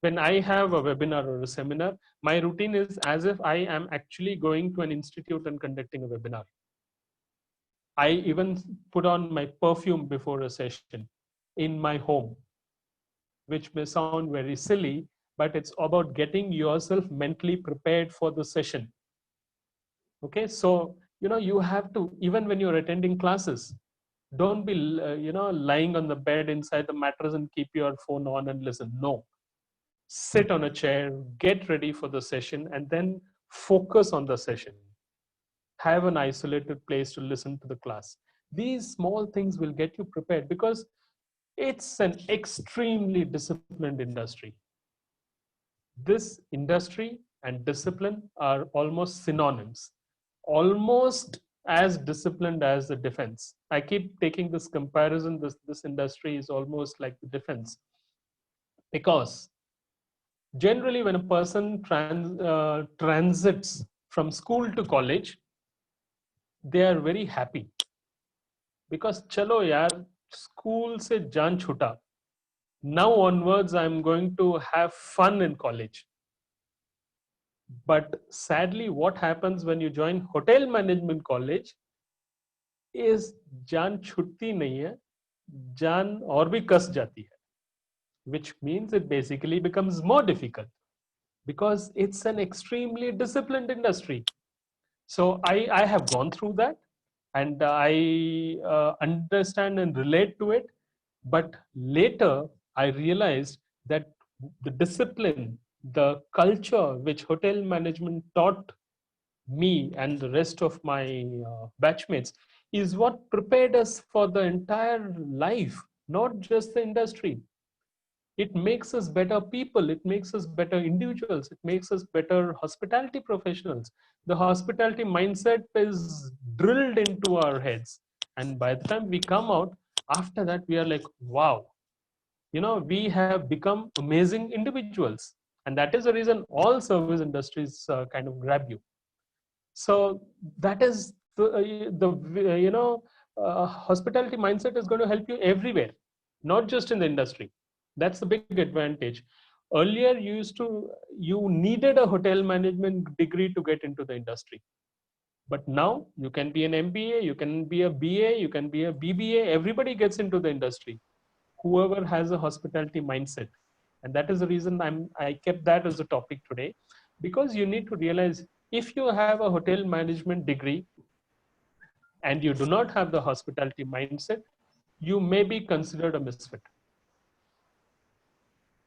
When I have a webinar or a seminar, my routine is as if I am actually going to an institute and conducting a webinar. I even put on my perfume before a session in my home, which may sound very silly, but it's about getting yourself mentally prepared for the session. Okay, so you have to, even when you're attending classes, don't be lying on the bed inside the mattress and keep your phone on and listen. No, sit on a chair, get ready for the session, and then focus on the session. Have an isolated place to listen to the class. These small things will get you prepared, because it's an extremely disciplined industry. This industry and discipline are almost synonyms, almost as disciplined as the defense. I keep taking this comparison. This industry is almost like the defense, because generally when a person transits from school to college, they are very happy, because chalo yaar, school se jaan chuta. Now onwards, I'm going to have fun in college. But sadly, what happens when you join hotel management college is jaan chutti nahi hai, jaan aur bhi kas jati hai, which means it basically becomes more difficult, because it's an extremely disciplined industry. So I have gone through that, and I understand and relate to it. But later, I realized that the discipline, the culture which hotel management taught me and the rest of my batchmates is what prepared us for the entire life, not just the industry. It makes us better people. It makes us better individuals. It makes us better hospitality professionals. The hospitality mindset is drilled into our heads. And by the time we come out, after that, we are like, wow, we have become amazing individuals. And that is the reason all service industries kind of grab you. So that is hospitality mindset is going to help you everywhere, not just in the industry. That's the big advantage. Earlier, you needed a hotel management degree to get into the industry. But now you can be an MBA, you can be a BA, you can be a BBA. Everybody gets into the industry, whoever has a hospitality mindset. And that is the reason I kept that as a topic today, because you need to realize, if you have a hotel management degree and you do not have the hospitality mindset, you may be considered a misfit.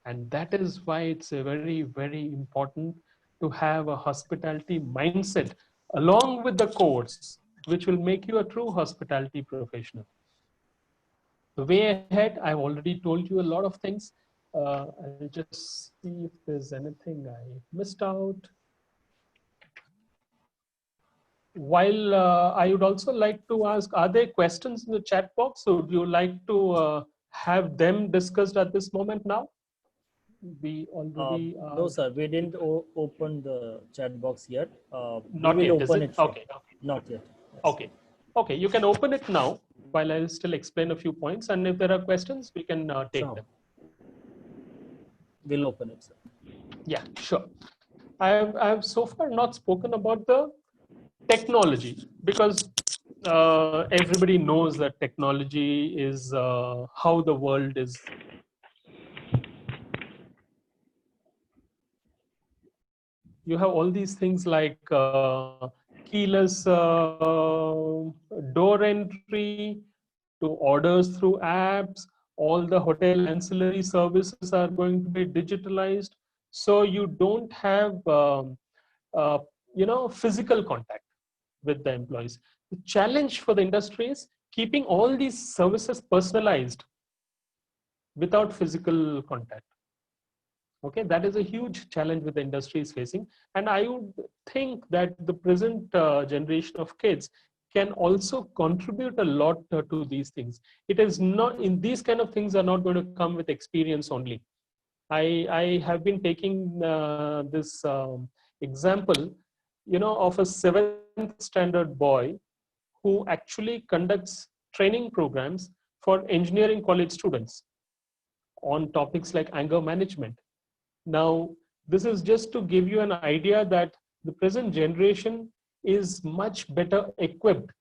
And that is why it's a very, very important to have a hospitality mindset, along with the course, which will make you a true hospitality professional. The way ahead, I've already told you a lot of things. I'll just see if there's anything I missed out. While I would also like to ask, are there questions in the chat box? So would you like to have them discussed at this moment now? We already no, sir, we didn't open the chat box yet. Not we yet, will is open it? it soon. Okay. Not yet. Yes. Okay. Okay, you can open it now while I'll still explain a few points. And if there are questions, we can take Sure. them. We'll open it, sir. Yeah, sure. I've so far not spoken about the technology because everybody knows that technology is how the world is. You have all these things like keyless door entry to orders through apps. All the hotel ancillary services are going to be digitalized. So you don't have, physical contact with the employees. The challenge for the industry is keeping all these services personalized without physical contact. Okay, that is a huge challenge that the industry is facing. And I would think that the present generation of kids can also contribute a lot to these things. It is not, in these kind of things are not going to come with experience only. I have been taking this example, of a 7th standard boy who actually conducts training programs for engineering college students on topics like anger management. Now, this is just to give you an idea that the present generation is much better equipped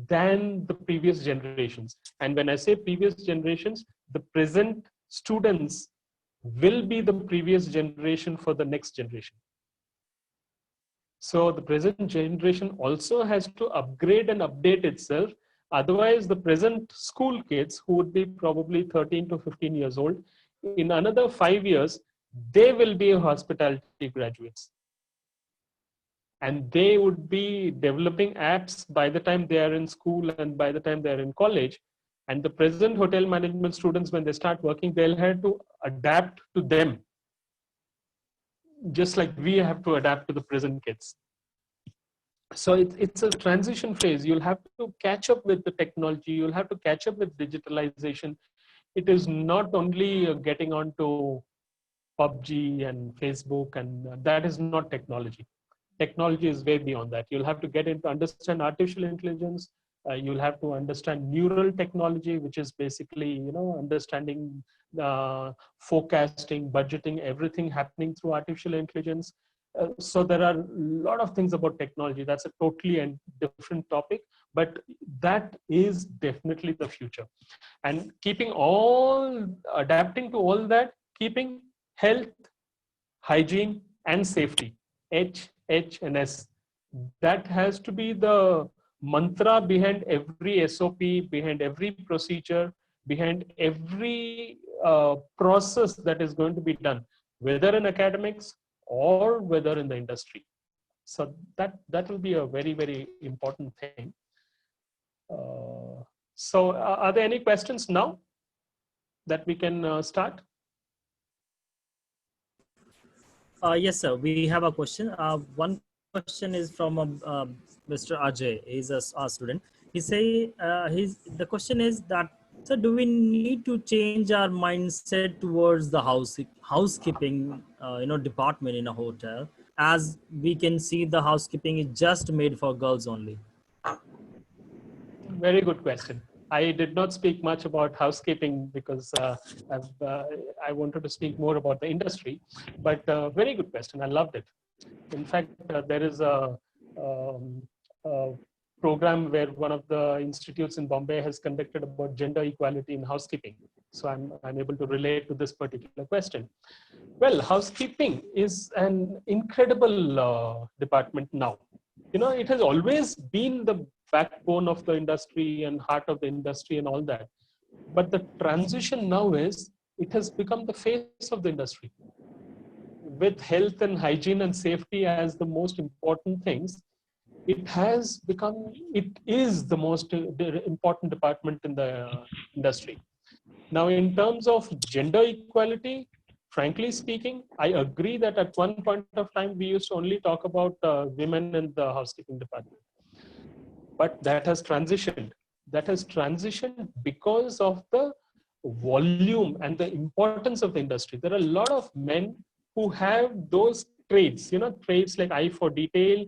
than the previous generations. And when I say previous generations, the present students will be the previous generation for the next generation. So the present generation also has to upgrade and update itself. Otherwise, the present school kids who would be probably 13 to 15 years old, in another 5 years, they will be hospitality graduates. And they would be developing apps by the time they are in school and by the time they are in college. And the present hotel management students, when they start working, they'll have to adapt to them, just like we have to adapt to the present kids. So it's a transition phase. You'll have to catch up with the technology. You'll have to catch up with digitalization. It is not only getting onto PUBG and Facebook, and that is not technology. Technology is way beyond that. You'll have to get into understand artificial intelligence. You'll have to understand neural technology, which is basically, understanding forecasting, budgeting, everything happening through artificial intelligence. So there are a lot of things about technology. That's a totally different topic, but that is definitely the future. And adapting to all that, keeping health, hygiene, and safety, H, and S. That has to be the mantra behind every SOP, behind every procedure, behind every process that is going to be done, whether in academics or whether in the industry. So that will be a very, very important thing. So are there any questions now that we can start? Yes, sir. We have a question. One question is from Mr. Ajay. He's a student. The question is that, so do we need to change our mindset towards the housekeeping, department in a hotel, as we can see the housekeeping is just made for girls only? Very good question. I did not speak much about housekeeping because I wanted to speak more about the industry, but very good question. I loved it. In fact, there is a program where one of the institutes in Bombay has conducted about gender equality in housekeeping. So I'm able to relate to this particular question. Well, housekeeping is an incredible department now. It has always been the backbone of the industry and heart of the industry and all that. But the transition now is, it has become the face of the industry. With health and hygiene and safety as the most important things, it has become, it is the most important department in the industry. Now, in terms of gender equality, frankly speaking, I agree that at one point of time, we used to only talk about women in the housekeeping department. But that has transitioned. That has transitioned because of the volume and the importance of the industry. There are a lot of men who have those traits, traits like eye for detail,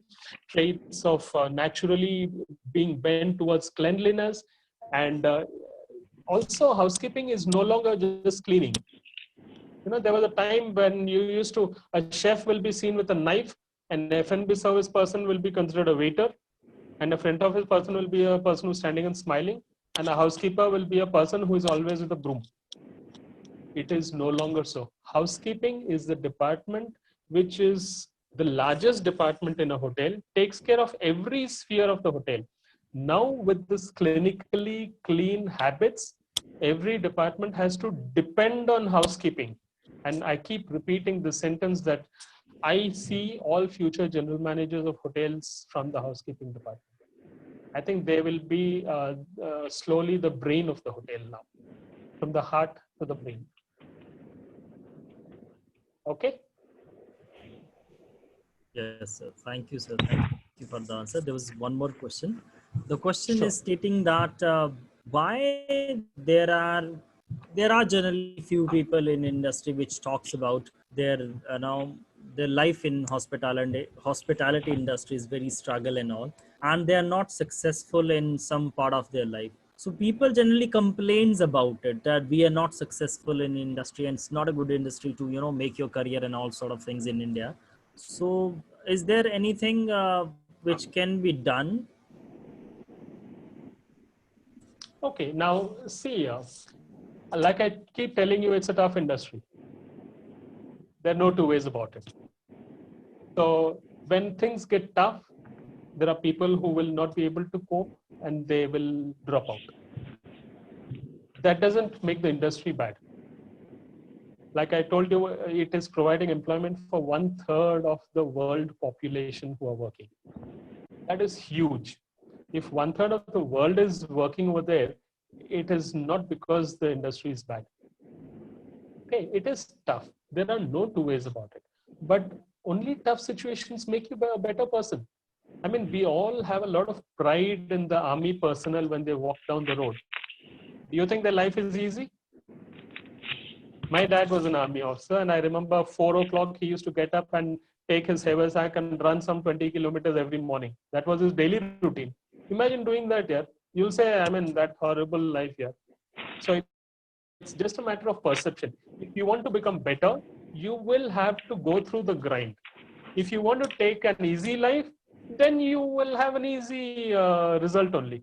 traits of naturally being bent towards cleanliness. And also, housekeeping is no longer just cleaning. There was a time when you used to, a chef will be seen with a knife, and F&B service person will be considered a waiter, and a front office person will be a person who's standing and smiling, and a housekeeper will be a person who is always with a broom. It is no longer so. Housekeeping is the department which is the largest department in a hotel, takes care of every sphere of the hotel. Now, with this clinically clean habits, every department has to depend on housekeeping. And I keep repeating the sentence that I see all future general managers of hotels from the housekeeping department. I think they will be slowly the brain of the hotel now, from the heart to the brain. Okay. Yes, sir. Thank you, sir. Thank you for the answer. There was one more question. The question Sure. is stating that why there are generally few people in industry which talks about their their life in hospitality industry is very struggle and all, and they are not successful in some part of their life. So people generally complains about it, that we are not successful in industry and it's not a good industry to make your career and all sort of things in India. So is there anything which can be done? Okay. Now, see, like I keep telling you, it's a tough industry. There are no two ways about it. So when things get tough, there are people who will not be able to cope and they will drop out. That doesn't make the industry bad. Like I told you, it is providing employment for 1/3 of the world population who are working. That is huge. If 1/3 of the world is working over there, it is not because the industry is bad. Okay, it is tough. There are no two ways about it. But only tough situations make you a better person. I mean, we all have a lot of pride in the army personnel when they walk down the road. Do you think their life is easy? My dad was an army officer, and I remember 4 o'clock he used to get up and take his haversack and run some 20 kilometers every morning. That was his daily routine. Imagine doing that here. You'll say, I mean, that horrible life here. So it's just a matter of perception. If you want to become better, you will have to go through the grind. If you want to take an easy life, then you will have an easy result only.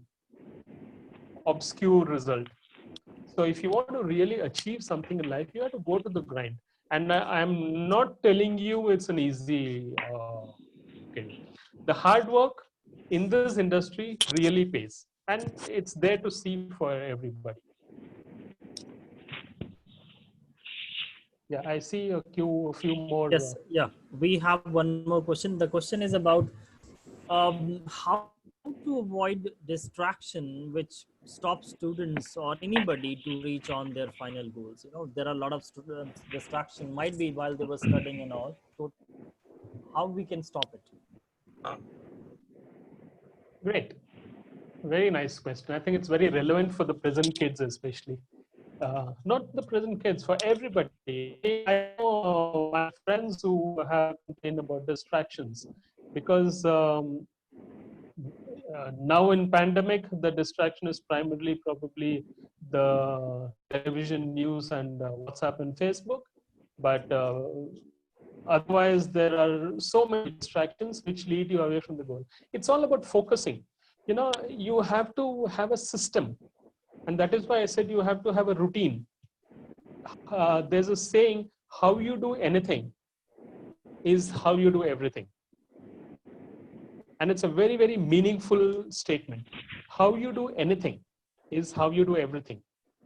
Obscure result. So if you want to really achieve something in life, you have to go to the grind. And I'm not telling you it's an easy thing. The hard work in this industry really pays. And it's there to see for everybody. Yeah, I see a few more. Yes, yeah. We have one more question. The question is about how to avoid distraction which stops students or anybody to reach on their final goals. There are a lot of students distraction might be while they were studying and all. So how we can stop it? Great. Very nice question. I think it's very relevant for the present kids, especially. Not the present kids, for everybody. I know my friends who have complained about distractions because now in pandemic, the distraction is primarily probably the television news and WhatsApp and Facebook. But otherwise, there are so many distractions which lead you away from the goal. It's all about focusing. You have to have a system. And that is why I said you have to have a routine. There's a saying, how you do anything is how you do everything. And it's a very, very meaningful statement. How you do anything is how you do everything.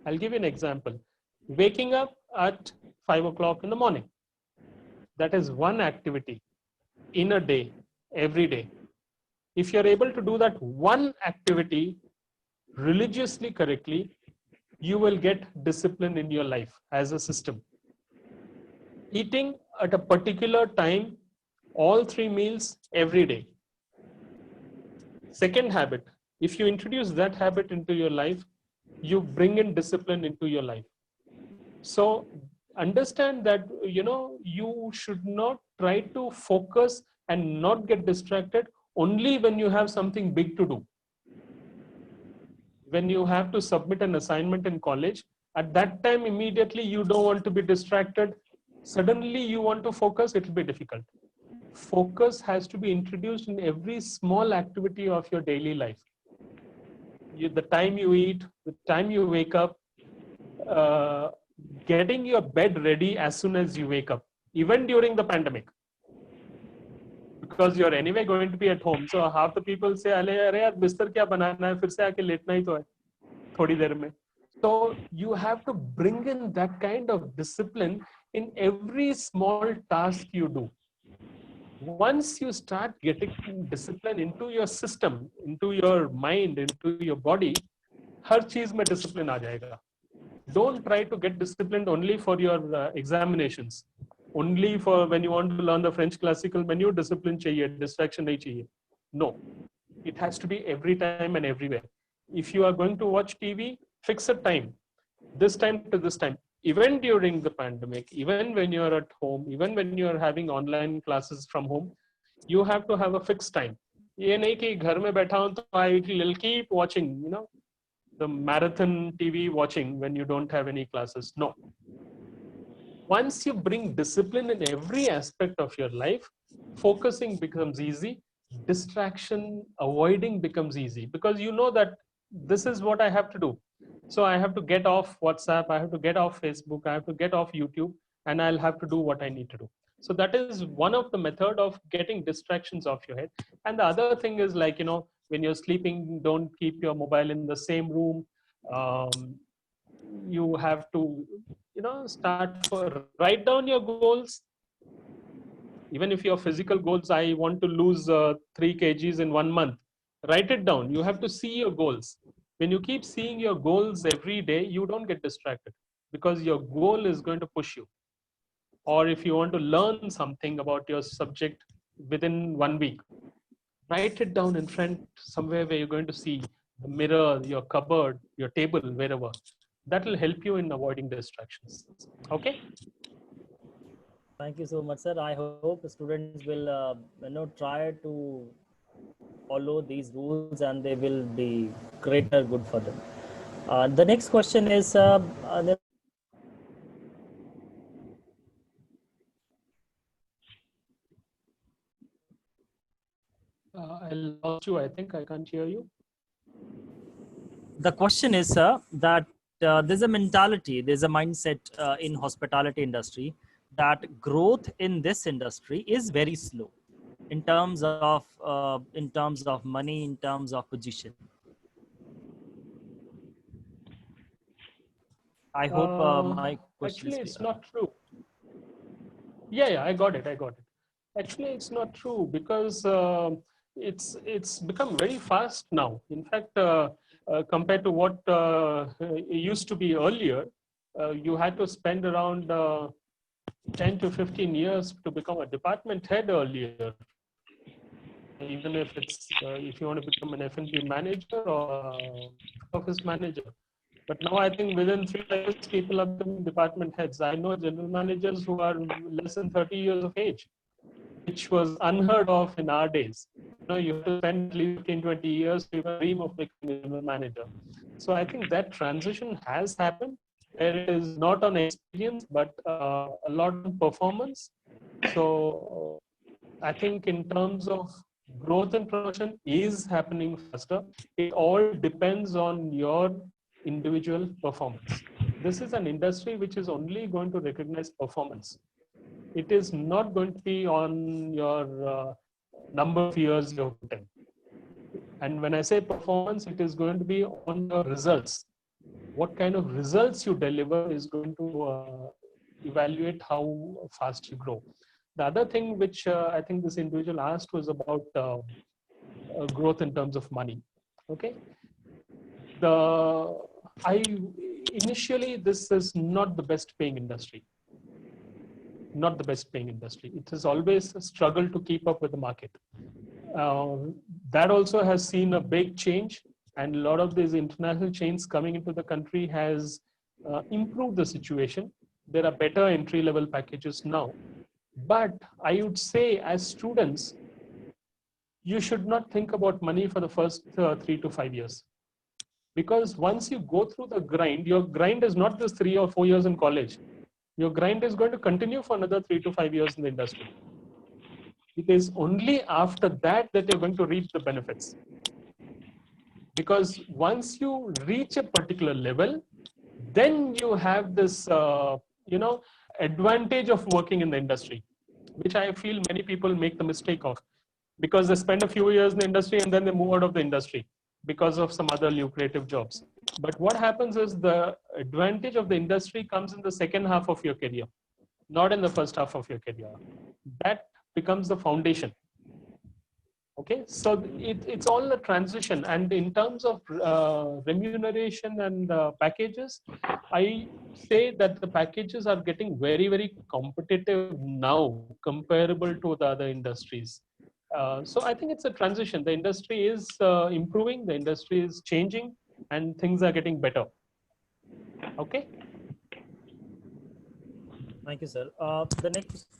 I'll give you an example. Waking up at 5 o'clock in the morning. That is one activity in a day, every day. If you're able to do that one activity religiously correctly, you will get discipline in your life as a system. Eating at a particular time, all 3 meals every day. Second habit, if you introduce that habit into your life, you bring in discipline into your life. So understand that, you should not try to focus and not get distracted only when you have something big to do. When you have to submit an assignment in college, at that time, immediately you don't want to be distracted. Suddenly you want to focus, it will be difficult. Focus has to be introduced in every small activity of your daily life. The time you eat, the time you wake up, getting your bed ready as soon as you wake up, even during the pandemic. Because you're anyway going to be at home. So half the people say, "Arey yaar, bistar kya banana hai? Fir se aake letna hi to hai, thodi der mein." So you have to bring in that kind of discipline in every small task you do. Once you start getting discipline into your system, into your mind, into your body, har cheez mein discipline aa jayega. Don't try to get disciplined only for your examinations. Only for when you want to learn the French classical menu, discipline chahiye, distraction nahi chahiye. No, it has to be every time and everywhere. If you are going to watch TV, fix a time. This time to this time. Even during the pandemic, even when you're at home, even when you're having online classes from home, you have to have a fixed time. ये नहीं कि घर में बैठा हूं तो I will keep watching, the marathon TV watching when you don't have any classes. No. Once you bring discipline in every aspect of your life, focusing becomes easy, distraction avoiding becomes easy, because you know that this is what I have to do. So I have to get off WhatsApp, I have to get off Facebook, I have to get off YouTube, and I'll have to do what I need to do. So that is one of the method of getting distractions off your head. And the other thing is, like, when you're sleeping, don't keep your mobile in the same room. You have to, write down your goals. Even if your physical goals, I want to lose 3 kgs in 1 month, write it down. You have to see your goals. When you keep seeing your goals every day, you don't get distracted, because your goal is going to push you. Or if you want to learn something about your subject within 1 week, write it down in front somewhere where you're going to see the mirror, your cupboard, your table, wherever. That will help you in avoiding distractions. Okay. Thank you so much, sir. I hope students will, try to follow these rules, and they will be greater good for them. The next question is, I lost you. I think I can't hear you. The question is, that there's a mentality, there's a mindset in hospitality industry that growth in this industry is very slow in terms of money, in terms of position. I hope my question actually is it's clear. not true. Yeah, I got it. Actually, it's not true, because it's become very fast now. In fact, compared to what it used to be earlier, you had to spend around 10 to 15 years to become a department head earlier. Even if it's if you want to become an F&B manager or office manager. But now I think within 3 years, people are becoming department heads. I know general managers who are less than 30 years of age, which was unheard of in our days. You have to spend at least 15, 20 years to even dream of becoming a general manager. So I think that transition has happened, where it is not on experience, but a lot on performance. So I think in terms of growth and promotion is happening faster. It all depends on your individual performance. This is an industry which is only going to recognize performance. It is not going to be on your number of years you have put in. And when I say performance, it is going to be on your results. What kind of results you deliver is going to evaluate how fast you grow. The other thing which I think this individual asked was about growth in terms of money. Okay. Initially, this is not the best paying industry. Not the best paying industry. It has always struggled to keep up with the market. That also has seen a big change, and a lot of these international chains coming into the country has improved the situation. There are better entry level packages now. But I would say, as students, you should not think about money for the first 3 to 5 years. Because once you go through the grind, your grind is not just 3 or 4 years in college. Your grind is going to continue for another 3 to 5 years in the industry. It is only after that that you're going to reap the benefits. Because once you reach a particular level, then you have this, advantage of working in the industry, which I feel many people make the mistake of, because they spend a few years in the industry and then they move out of the industry because of some other lucrative jobs. But what happens is the advantage of the industry comes in the second half of your career, not in the first half of your career. That becomes the foundation. Okay, so it's all a transition. And in terms of remuneration and packages, I say that the packages are getting very, very competitive now, comparable to the other industries. So I think it's a transition. The industry is improving, the industry is changing, and things are getting better. Okay. Thank you, sir. The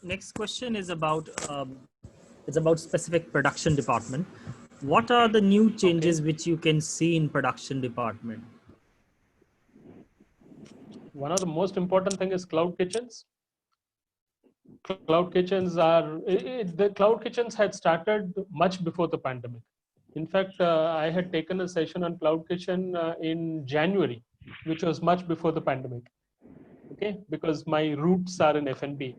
next question is about it's about specific production department. What are the new changes which you can see in production department? One of the most important thing is cloud kitchens. Cloud kitchens are, the cloud kitchens had started much before the pandemic. In fact, I had taken a session on cloud kitchen in January, which was much before the pandemic. Okay, because my roots are in F&B.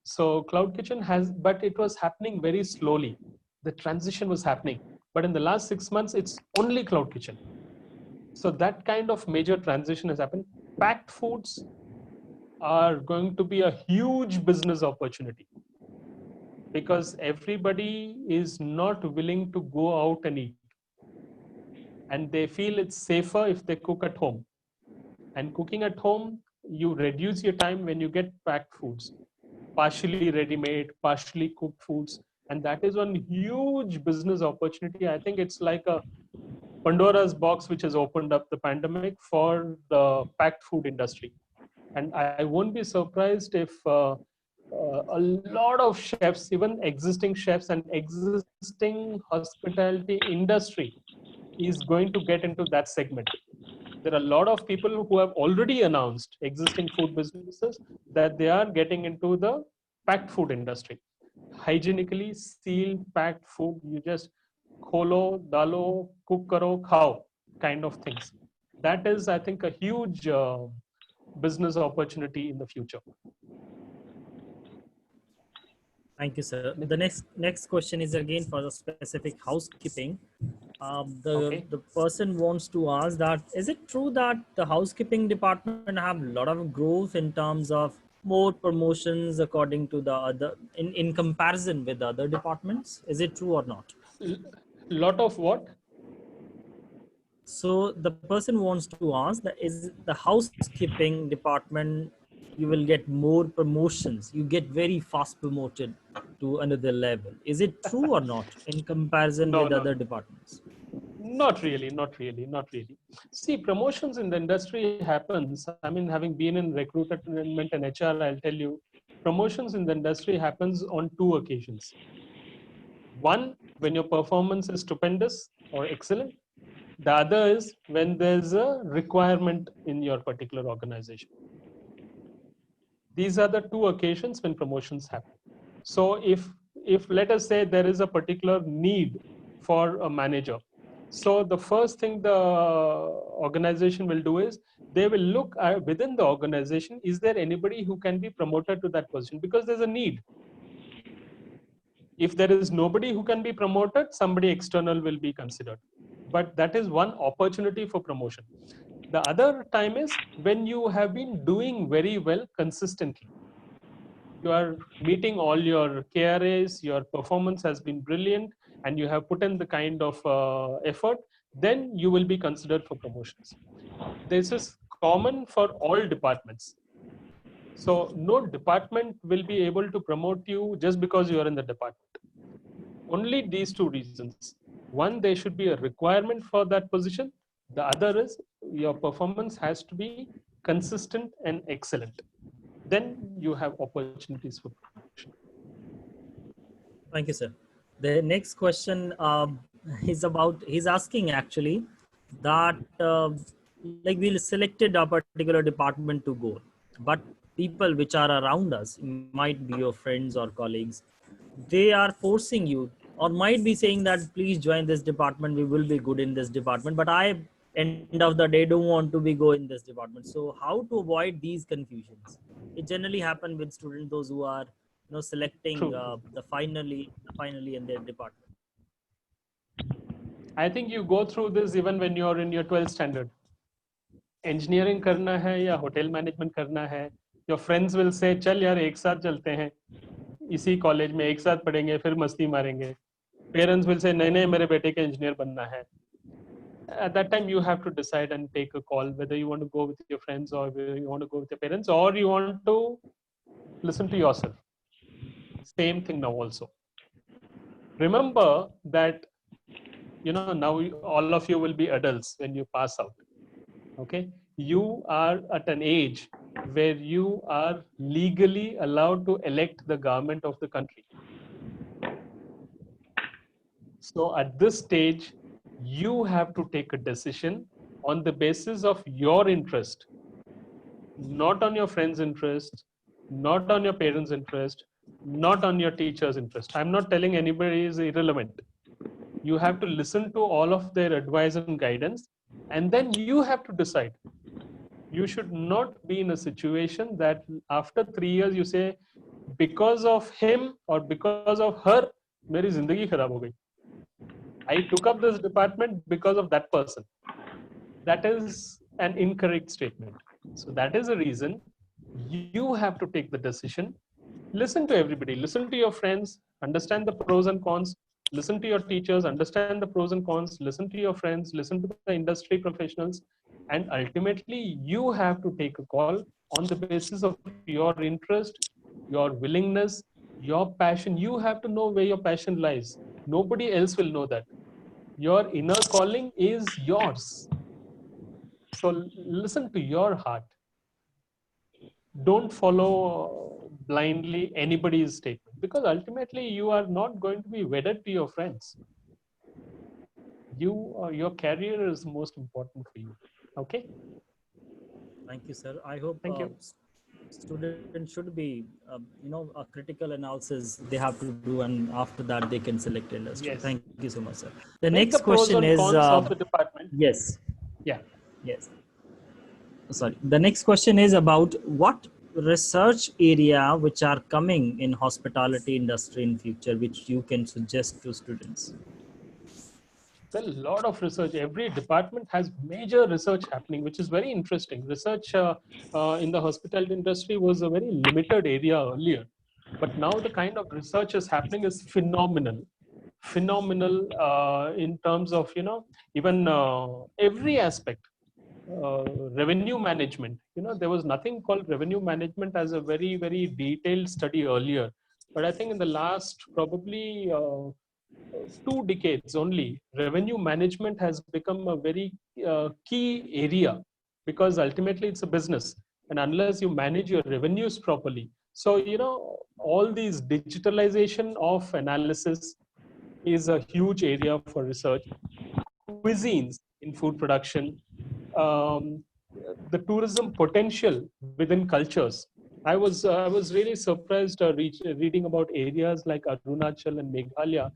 So cloud kitchen has, but it was happening very slowly. The transition was happening, but in the last 6 months, it's only cloud kitchen. So that kind of major transition has happened. Packed foods are going to be a huge business opportunity, because everybody is not willing to go out and eat, and they feel it's safer if they cook at home. And cooking at home, you reduce your time when you get packed foods, partially ready-made, partially cooked foods, and that is one huge business opportunity. I think it's like a Pandora's box which has opened up the pandemic for the packed food industry. And I won't be surprised if a lot of chefs, even existing chefs and existing hospitality industry, is going to get into that segment. There are a lot of people who have already announced, existing food businesses, that they are getting into the packed food industry. Hygienically sealed packed food, you just kholo, dalo, cook karo, khao kind of things. That is, I think, a huge business opportunity in the future. Thank you, sir. The next question is again for the specific housekeeping. The person wants to ask that, is it true that the housekeeping department have a lot of growth in terms of more promotions according to the other, in comparison with the other departments? Is it true or not? Lot of what? So the person wants to ask that, is the housekeeping department, you will get more promotions, you get very fast promoted to another level. Is it true or not in comparison with other departments? Not really, not really, not really. See, promotions in the industry happens. I mean, having been in recruitment and HR, I'll tell you, promotions in the industry happens on 2 occasions. One, when your performance is stupendous or excellent. The other is when there's a requirement in your particular organization. These are the 2 occasions when promotions happen. So if let us say there is a particular need for a manager, so the first thing the organization will do is they will look within the organization, is there anybody who can be promoted to that position? Because there's a need. If there is nobody who can be promoted, somebody external will be considered. But that is one opportunity for promotion. The other time is when you have been doing very well consistently. You are meeting all your KRAs, your performance has been brilliant, and you have put in the kind of effort, then you will be considered for promotions. This is common for all departments. So no department will be able to promote you just because you are in the department. Only these two reasons. One, there should be a requirement for that position. The other is your performance has to be consistent and excellent. Then you have opportunities for promotion. Thank you, sir. The next question is about, he's asking actually that like we selected a particular department to go, but people which are around us, might be your friends or colleagues, they are forcing you or might be saying that please join this department, we will be good in this department, but I end of the day don't want to be go in this department. So how to avoid these confusions? It generally happen with students, those who are selecting True. the finally in their department. I think you go through this even when you're in your 12th standard. Engineering करना है या hotel management करना है, your friends will say चल यार एक साथ चलते हैं, इसी कॉलेज में एक साथ पढ़ेंगे, फिर मस्ती मारेंगे. Parents will say नहीं नहीं मेरे बेटे के engineer बनना है. At that time you have to decide and take a call whether you want to go with your friends or whether you want to go with your parents or you want to listen to yourself. Same thing now also. Remember that now all of you will be adults when you pass out. Okay, you are at an age where you are legally allowed to elect the government of the country. So at this stage, you have to take a decision on the basis of your interest, not on your friend's interest, not on your parents' interest, not on your teacher's interest. I'm not telling anybody is irrelevant. You have to listen to all of their advice and guidance, and then you have to decide. You should not be in a situation that after 3 years you say, because of him or because of her, meri zindagi kharab ho gayi. I took up this department because of that person. That is an incorrect statement. So that is the reason you have to take the decision. Listen to everybody, listen to your friends, understand the pros and cons, listen to your teachers, understand the pros and cons, listen to your friends, listen to the industry professionals, and ultimately you have to take a call on the basis of your interest, your willingness, your passion. You have to know where your passion lies. Nobody else will know that. Your inner calling is yours. So listen to your heart. Don't follow blindly anybody's statement, because ultimately you are not going to be wedded to your friends. Your career is most important for you. Okay. Thank you, sir. I hope Thank you. students should be a critical analysis they have to do, and after that they can select industry. Yes. Thank you so much, sir. The Make next the pros question and is cons of the department. yes. Yes. Sorry. The next question is about what research area which are coming in hospitality industry in future, which you can suggest to students. Well, a lot of research. Every department has major research happening, which is very interesting. Research in the hospitality industry was a very limited area earlier, but now the kind of research is happening is phenomenal. In terms of even every aspect. Revenue management. There was nothing called revenue management as a very, very detailed study earlier. But I think in the last probably 2 decades only, revenue management has become a very key area, because ultimately it's a business. And unless you manage your revenues properly, so, all these digitalization of analysis is a huge area for research. Cuisines in food production, um, the tourism potential within cultures. I was really surprised reading about areas like Arunachal and Meghalaya,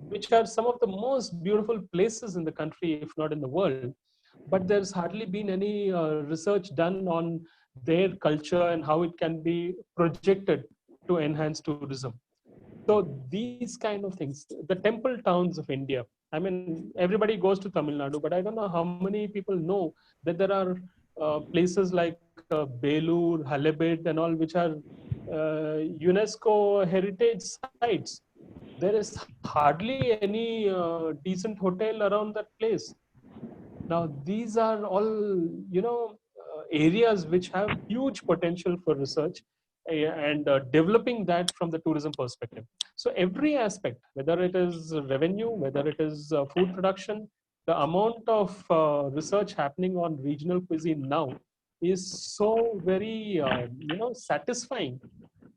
which are some of the most beautiful places in the country, if not in the world. But there's hardly been any research done on their culture and how it can be projected to enhance tourism. So these kind of things, the temple towns of India. I mean, everybody goes to Tamil Nadu, but I don't know how many people know that there are places like Belur, Halebid, and all, which are UNESCO heritage sites. there is hardly any decent hotel around that place. Now, these are all, areas which have huge potential for research and developing that from the tourism perspective. So every aspect, whether it is revenue, whether it is food production, the amount of research happening on regional cuisine now is so very, satisfying,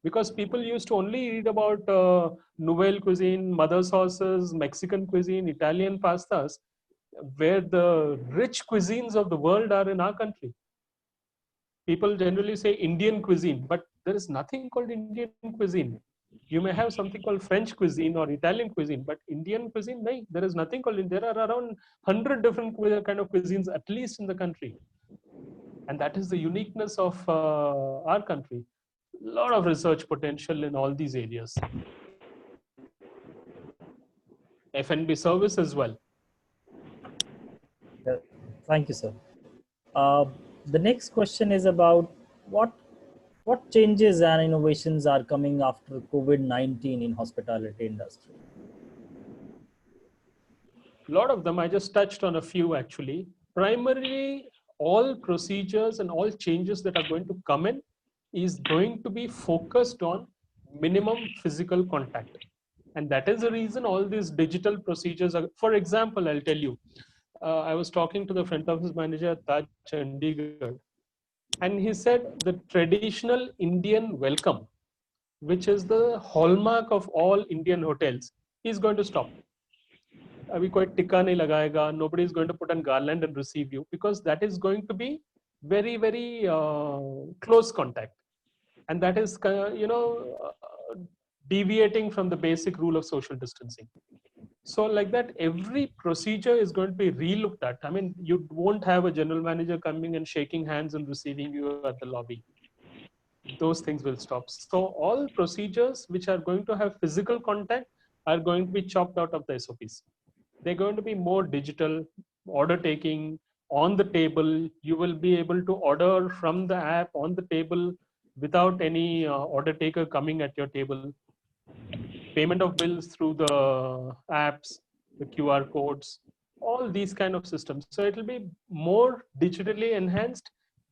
because people used to only read about nouvelle cuisine, mother sauces, Mexican cuisine, Italian pastas, where the rich cuisines of the world are in our country. People generally say Indian cuisine, but there is nothing called Indian cuisine. You may have something called French cuisine or Italian cuisine, but Indian cuisine, no, there is nothing called. There are around 100 different kind of cuisines, at least in the country, and that is the uniqueness of our country. A lot of research potential in all these areas. F&B service as well. Thank you, sir. The next question is about what changes and innovations are coming after COVID-19 in hospitality industry. A lot of them, I just touched on a few actually. Primarily, all procedures and all changes that are going to come in is going to be focused on minimum physical contact. And that is the reason all these digital procedures are, for example, I'll tell you, I was talking to the front office manager at Taj Chandigarh, and he said the traditional Indian welcome, which is the hallmark of all Indian hotels, is going to stop. अभी कोई टिक्का नहीं लगाएगा, nobody is going to put on garland and receive you, because that is going to be very, very close contact, and that is deviating from the basic rule of social distancing. So like that, every procedure is going to be relooked at. I mean, you won't have a general manager coming and shaking hands and receiving you at the lobby. Those things will stop. So all procedures which are going to have physical contact are going to be chopped out of the SOPs. They're going to be more digital, order taking on the table. You will be able to order from the app on the table without any order taker coming at your table. Payment of bills through the apps, the QR codes, all these kind of systems. So it will be more digitally enhanced,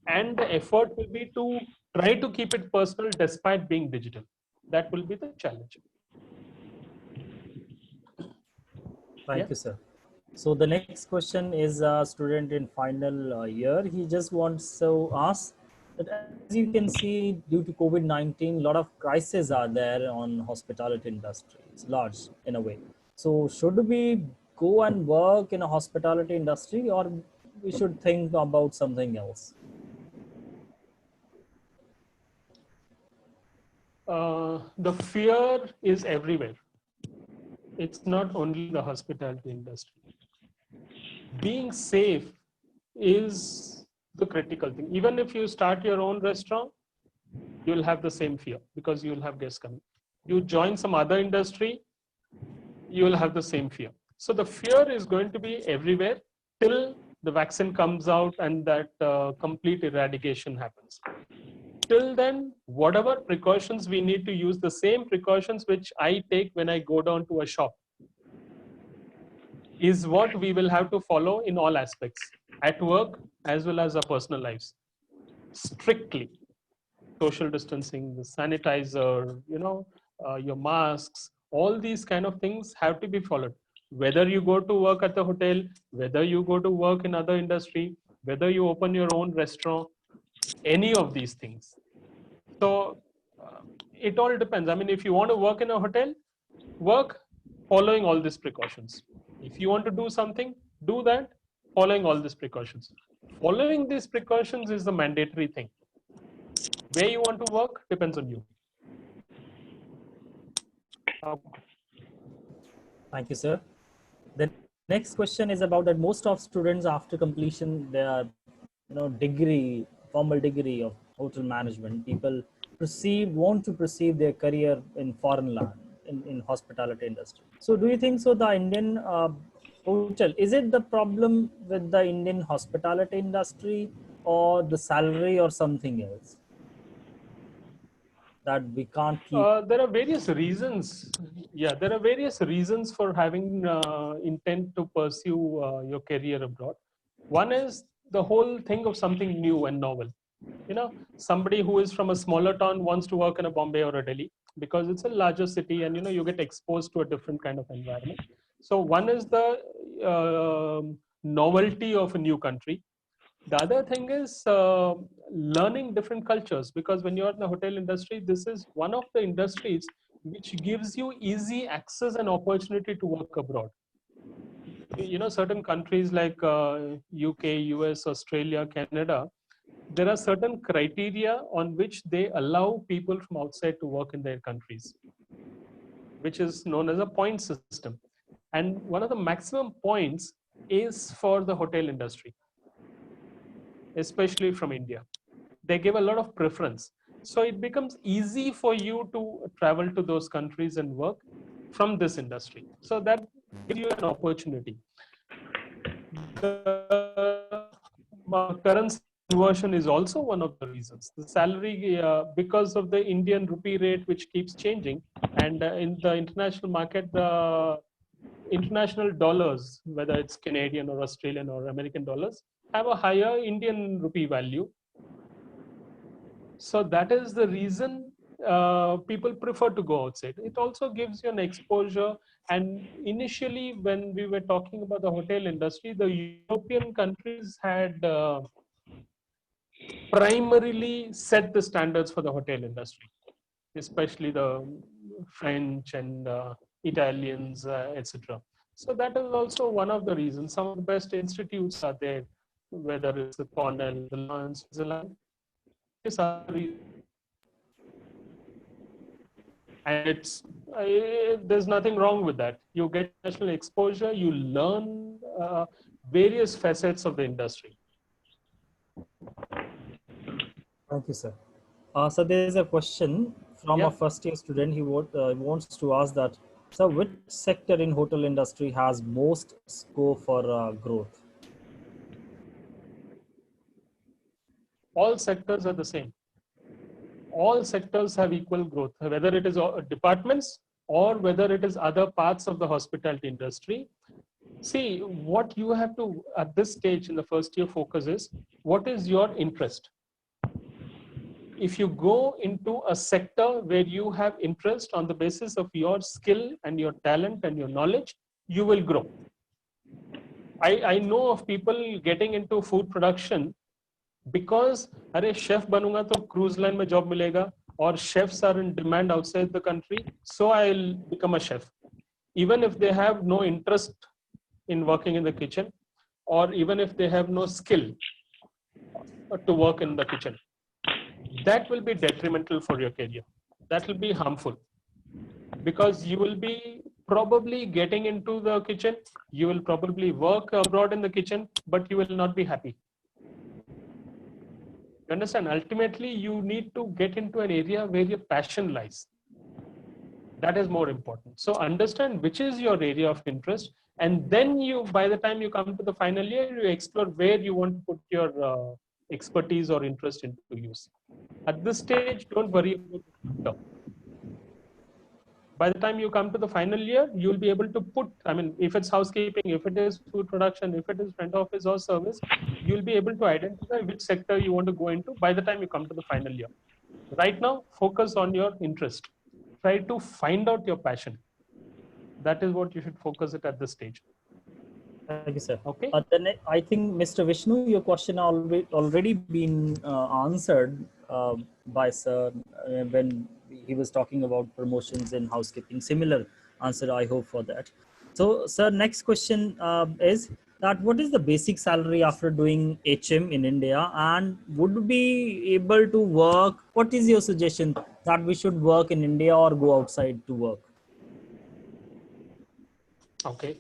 and the effort will be to try to keep it personal despite being digital. That will be the challenge. Thank you, sir. So the next question is a student in final year. He just wants to ask that, as you can see, due to COVID-19, a lot of crises are there on hospitality industry. It's large in a way. So should we go and work in a hospitality industry, or we should think about something else? The fear is everywhere. It's not only the hospitality industry. Being safe is the critical thing. Even if you start your own restaurant, you'll have the same fear because you'll have guests coming. You join some other industry, you will have the same fear. So the fear is going to be everywhere till the vaccine comes out and that complete eradication happens. Till then, whatever precautions we need to use, the same precautions which I take when I go down to a shop, is what we will have to follow in all aspects, at work as well as our personal lives. Strictly. Social distancing, the sanitizer, your masks, all these kind of things have to be followed. Whether you go to work at the hotel, whether you go to work in other industry, whether you open your own restaurant, any of these things. So it all depends. I mean, if you want to work in a hotel, work following all these precautions. If you want to do something, do that following all these precautions. Following these precautions is the mandatory thing. Where you want to work depends on you. Thank you, sir. The next question is about that most of students after completion their degree, formal degree of hotel management, people want to perceive their career in foreign land, in hospitality industry. So do you think so the Indian hotel, is it the problem with the Indian hospitality industry or the salary or something else? that we can't keep? There are various reasons. Yeah, there are various reasons for having intent to pursue your career abroad. One is the whole thing of something new and novel. You know, somebody who is from a smaller town wants to work in a Bombay or a Delhi because it's a larger city, and you get exposed to a different kind of environment. So one is the novelty of a new country. The other thing is learning different cultures, because when you're in the hotel industry, this is one of the industries which gives you easy access and opportunity to work abroad. Certain countries like UK, US, Australia, Canada, there are certain criteria on which they allow people from outside to work in their countries, which is known as a point system. And one of the maximum points is for the hotel industry, especially from India. They give a lot of preference. So it becomes easy for you to travel to those countries and work from this industry. So that gives you an opportunity. The currency conversion is also one of the reasons. The salary, because of the Indian rupee rate, which keeps changing, and in the international market, the international dollars, whether it's Canadian or Australian or American dollars, have a higher Indian rupee value. So that is the reason people prefer to go outside. It also gives you an exposure. And initially, when we were talking about the hotel industry, the European countries had primarily set the standards for the hotel industry, especially the French and Italians, etc. So that is also one of the reasons. Some of the best institutes are there, whether it's the Cornell, the Lawrence, Switzerland. And there's nothing wrong with that. You get national exposure, you learn various facets of the industry. Thank you, sir. So there is a question from a first-year student. He wants to ask that, so which sector in hotel industry has most scope for growth? All sectors are the same. All sectors have equal growth, whether it is departments or whether it is other parts of the hospitality industry. See, what you have to, at this stage in the first year, focus is, what is your interest? If you go into a sector where you have interest on the basis of your skill and your talent and your knowledge, you will grow. I know of people getting into food production because अरे chef बनूंगा तो cruise line में job मिलेगा, or chefs are in demand outside the country, so I'll become a chef, even if they have no interest in working in the kitchen, or even if they have no skill to work in the kitchen. That will be detrimental for your career. That will be harmful, because you will be probably getting into the kitchen, you will probably work abroad in the kitchen, but you will not be happy. You understand? Ultimately, you need to get into an area where your passion lies. That is more important. So understand which is your area of interest, and then by the time you come to the final year, you explore where you want to put your expertise or interest into use. At this stage, don't worry about the sector. By the time you come to the final year, you'll be able to put, if it's housekeeping, if it is food production, if it is front office or service, you'll be able to identify which sector you want to go into by the time you come to the final year. Right now, focus on your interest. Try to find out your passion. That is what you should focus it at this stage. Thank you, sir. Okay. Then I think, Mr. Vishnu, your question already been answered by sir when he was talking about promotions in housekeeping. Similar answer, I hope, for that. So, sir, next question is that what is the basic salary after doing HM in India, and would we be able to work? What is your suggestion that we should work in India or go outside to work? Okay.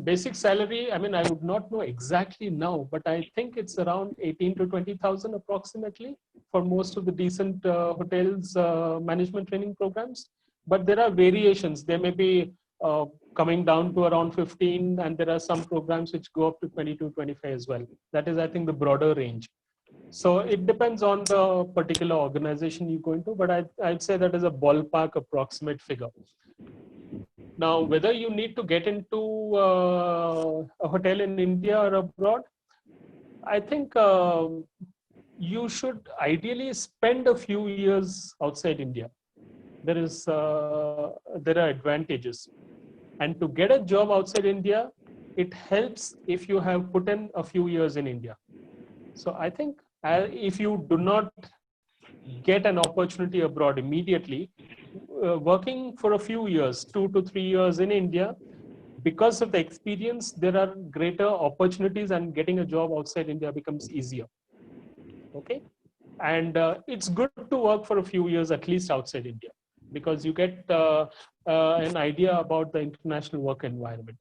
Basic salary, I would not know exactly now, but I think it's around 18 to 20,000 approximately for most of the decent hotels management training programs. But there are variations. There may be coming down to around 15, and there are some programs which go up to 22, 25 as well. That is, I think, the broader range. So it depends on the particular organization you go into, but I'd say that is a ballpark approximate figure. Now, whether you need to get into a hotel in India or abroad, I think you should ideally spend a few years outside India. There are advantages, and to get a job outside India, it helps if you have put in a few years in India. So I think if you do not get an opportunity abroad immediately, working for a few years, 2 to 3 years in India, because of the experience, there are greater opportunities and getting a job outside India becomes easier. Okay. And it's good to work for a few years, at least outside India, because you get an idea about the international work environment.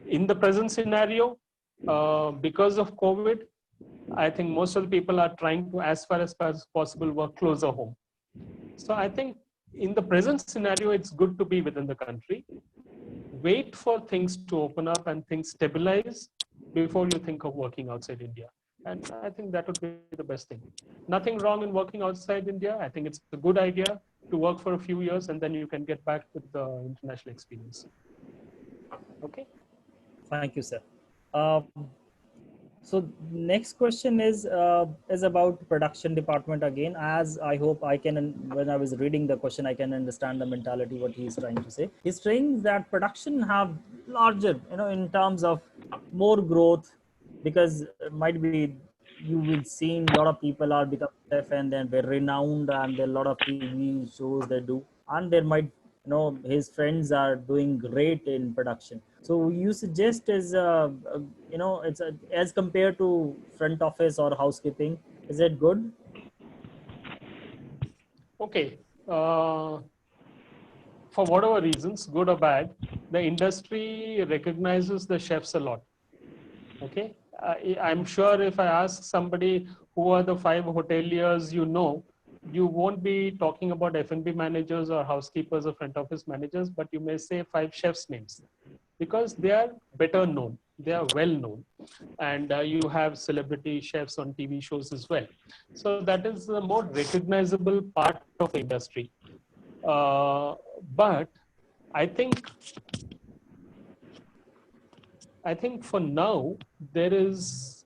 In the present scenario, because of COVID, I think most of the people are trying to, as far as possible, work closer home. So I think in the present scenario, it's good to be within the country. Wait for things to open up and things stabilize before you think of working outside India. And I think that would be the best thing. Nothing wrong in working outside India. I think it's a good idea to work for a few years and then you can get back with the international experience. Okay. Thank you, sir. So next question is about production department again. As I hope I can, when I was reading the question, I can understand the mentality what he is trying to say. He's saying that production have larger, in terms of more growth, because it might be you will see a lot of people are become chef and then they're renowned and there are a lot of TV shows they do, and there might his friends are doing great in production. So you suggest is it's as compared to front office or housekeeping, is it good? Okay. For whatever reasons, good or bad, the industry recognizes the chefs a lot. Okay. I'm sure if I ask somebody who are the 5 hoteliers, you won't be talking about F&B managers or housekeepers or front office managers, but you may say 5 chefs' names because they are better known, they are well known, and you have celebrity chefs on TV shows as well. So that is the more recognizable part of the industry. But I think for now, there is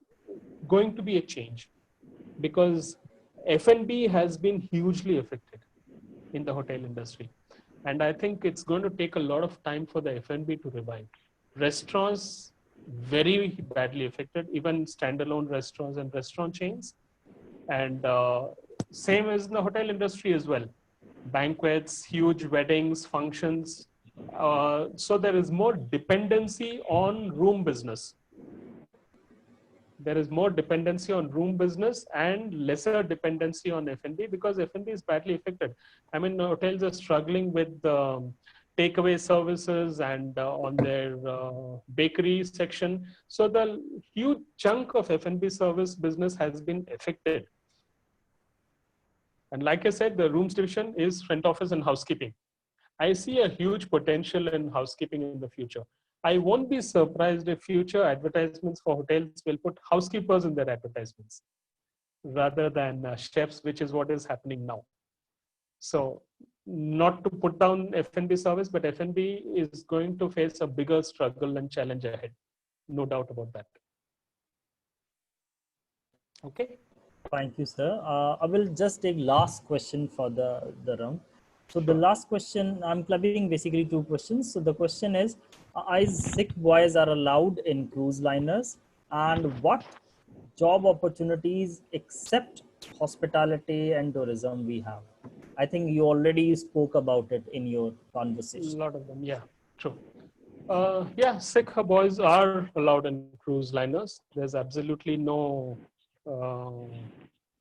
going to be a change because F&B has been hugely affected in the hotel industry. And I think it's going to take a lot of time for the F&B to revive. Restaurants, very badly affected, even standalone restaurants and restaurant chains. And same as in the hotel industry as well. Banquets, huge weddings, functions. So there is more dependency on room business. There is more dependency on room business and lesser dependency on F&B because F&B is badly affected. I mean, hotels are struggling with takeaway services and on their bakery section. So the huge chunk of F&B service business has been affected. And like I said, the rooms division is front office and housekeeping. I see a huge potential in housekeeping in the future. I won't be surprised if future advertisements for hotels will put housekeepers in their advertisements rather than chefs, which is what is happening now. So not to put down F&B service, but F&B is going to face a bigger struggle and challenge ahead. No doubt about that. Okay. Thank you, sir. I will just take last question for the round. So the last question, I'm clubbing basically 2 questions. So the question is Sikh boys are allowed in cruise liners, and what job opportunities except hospitality and tourism we have? I think you already spoke about it in your conversation. A lot of them, yeah, true. Yeah, Sikh boys are allowed in cruise liners. There's absolutely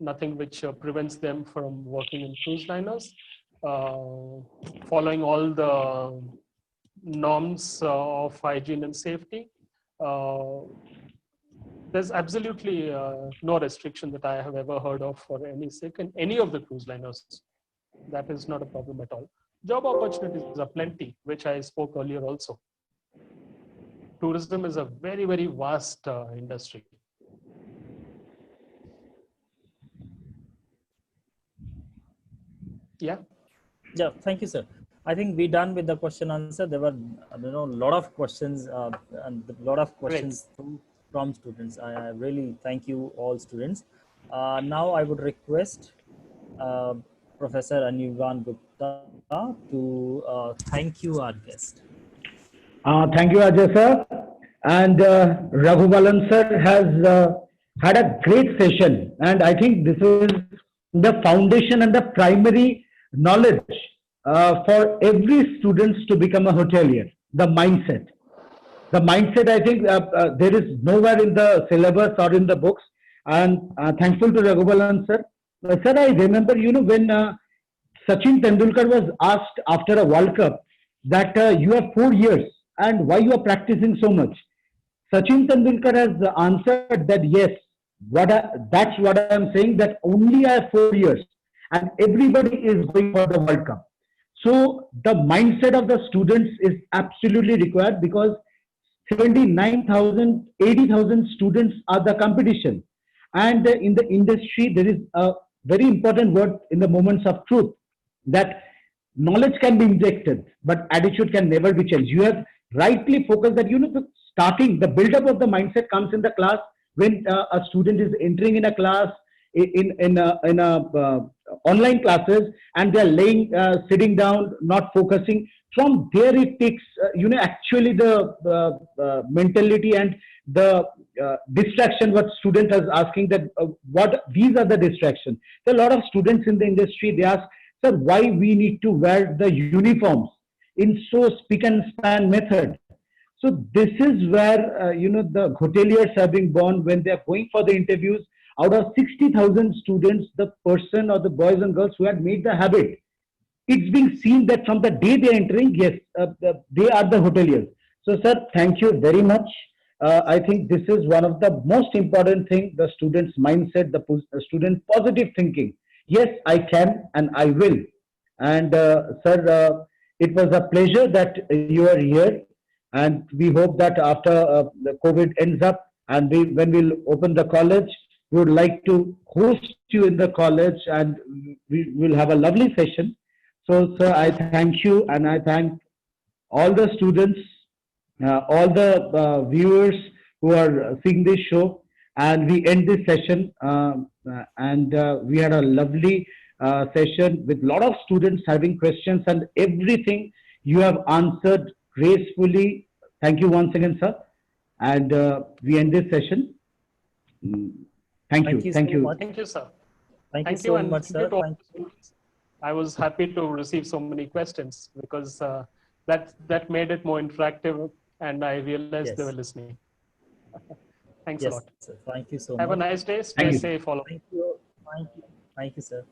nothing which prevents them from working in cruise liners. Following all the norms of hygiene and safety. There's absolutely no restriction that I have ever heard of for any Sikh in any of the cruise liners. That is not a problem at all. Job opportunities are plenty, which I spoke earlier also. Tourism is a very, very vast industry. Yeah. Yeah, thank you, sir. I think we done with the question answer. There were, a lot of questions and a lot of Great. questions from students. I really thank you all students. Now I would request uh, Professor Anirban Gupta to thank you, our guest. Thank you, Ajay sir. And Raghubalan sir has had a great session. And I think this is the foundation and the primary knowledge for every students to become a hotelier, the mindset. The mindset, I think, there is nowhere in the syllabus or in the books. And thankful to Raghubalan sir. Sir, I remember, when Sachin Tendulkar was asked after a World Cup that you have 4 years and why you are practicing so much. Sachin Tendulkar has answered that yes, that's what I am saying, that only I have 4 years and everybody is going for the World Cup. So the mindset of the students is absolutely required because 79,000, 80,000 students are the competition. And in the industry, there is a very important word in the moments of truth that knowledge can be injected, but attitude can never be changed. You have rightly focused that, the starting, the build-up of the mindset comes in the class when a student is entering in a class, in online classes, and they're sitting down, not focusing. From there, it takes, actually the mentality and the distraction. What student is asking that what these are the distractions. There are a lot of students in the industry. They ask, sir, why we need to wear the uniforms in so speak and span method. So this is where the hoteliers are being born when they are going for the interviews. Out of 60,000 students, the person or the boys and girls who had made the habit, it's being seen that from the day they are entering, yes, they are the hoteliers. So, sir, thank you very much. I think this is one of the most important thing: the student's mindset, the student positive thinking. Yes, I can and I will. And sir, it was a pleasure that you are here. And we hope that after the COVID ends up and when we'll open the college, we would like to host you in the college and we will have a lovely session. So, sir, I thank you and I thank all the students, all the viewers who are seeing this show. And we end this session. And we had a lovely session with a lot of students having questions and everything you have answered gracefully. Thank you once again, sir. And we end this session. Thank you. Thank you so much. Thank you, sir. Thank you so much, thank you sir. to all the students. I was happy to receive so many questions because that made it more interactive, and I realized they were listening. Thanks a lot. Sir. Thank you so Have much. a nice day. Stay safe, all of you. Thank you. Thank you, sir.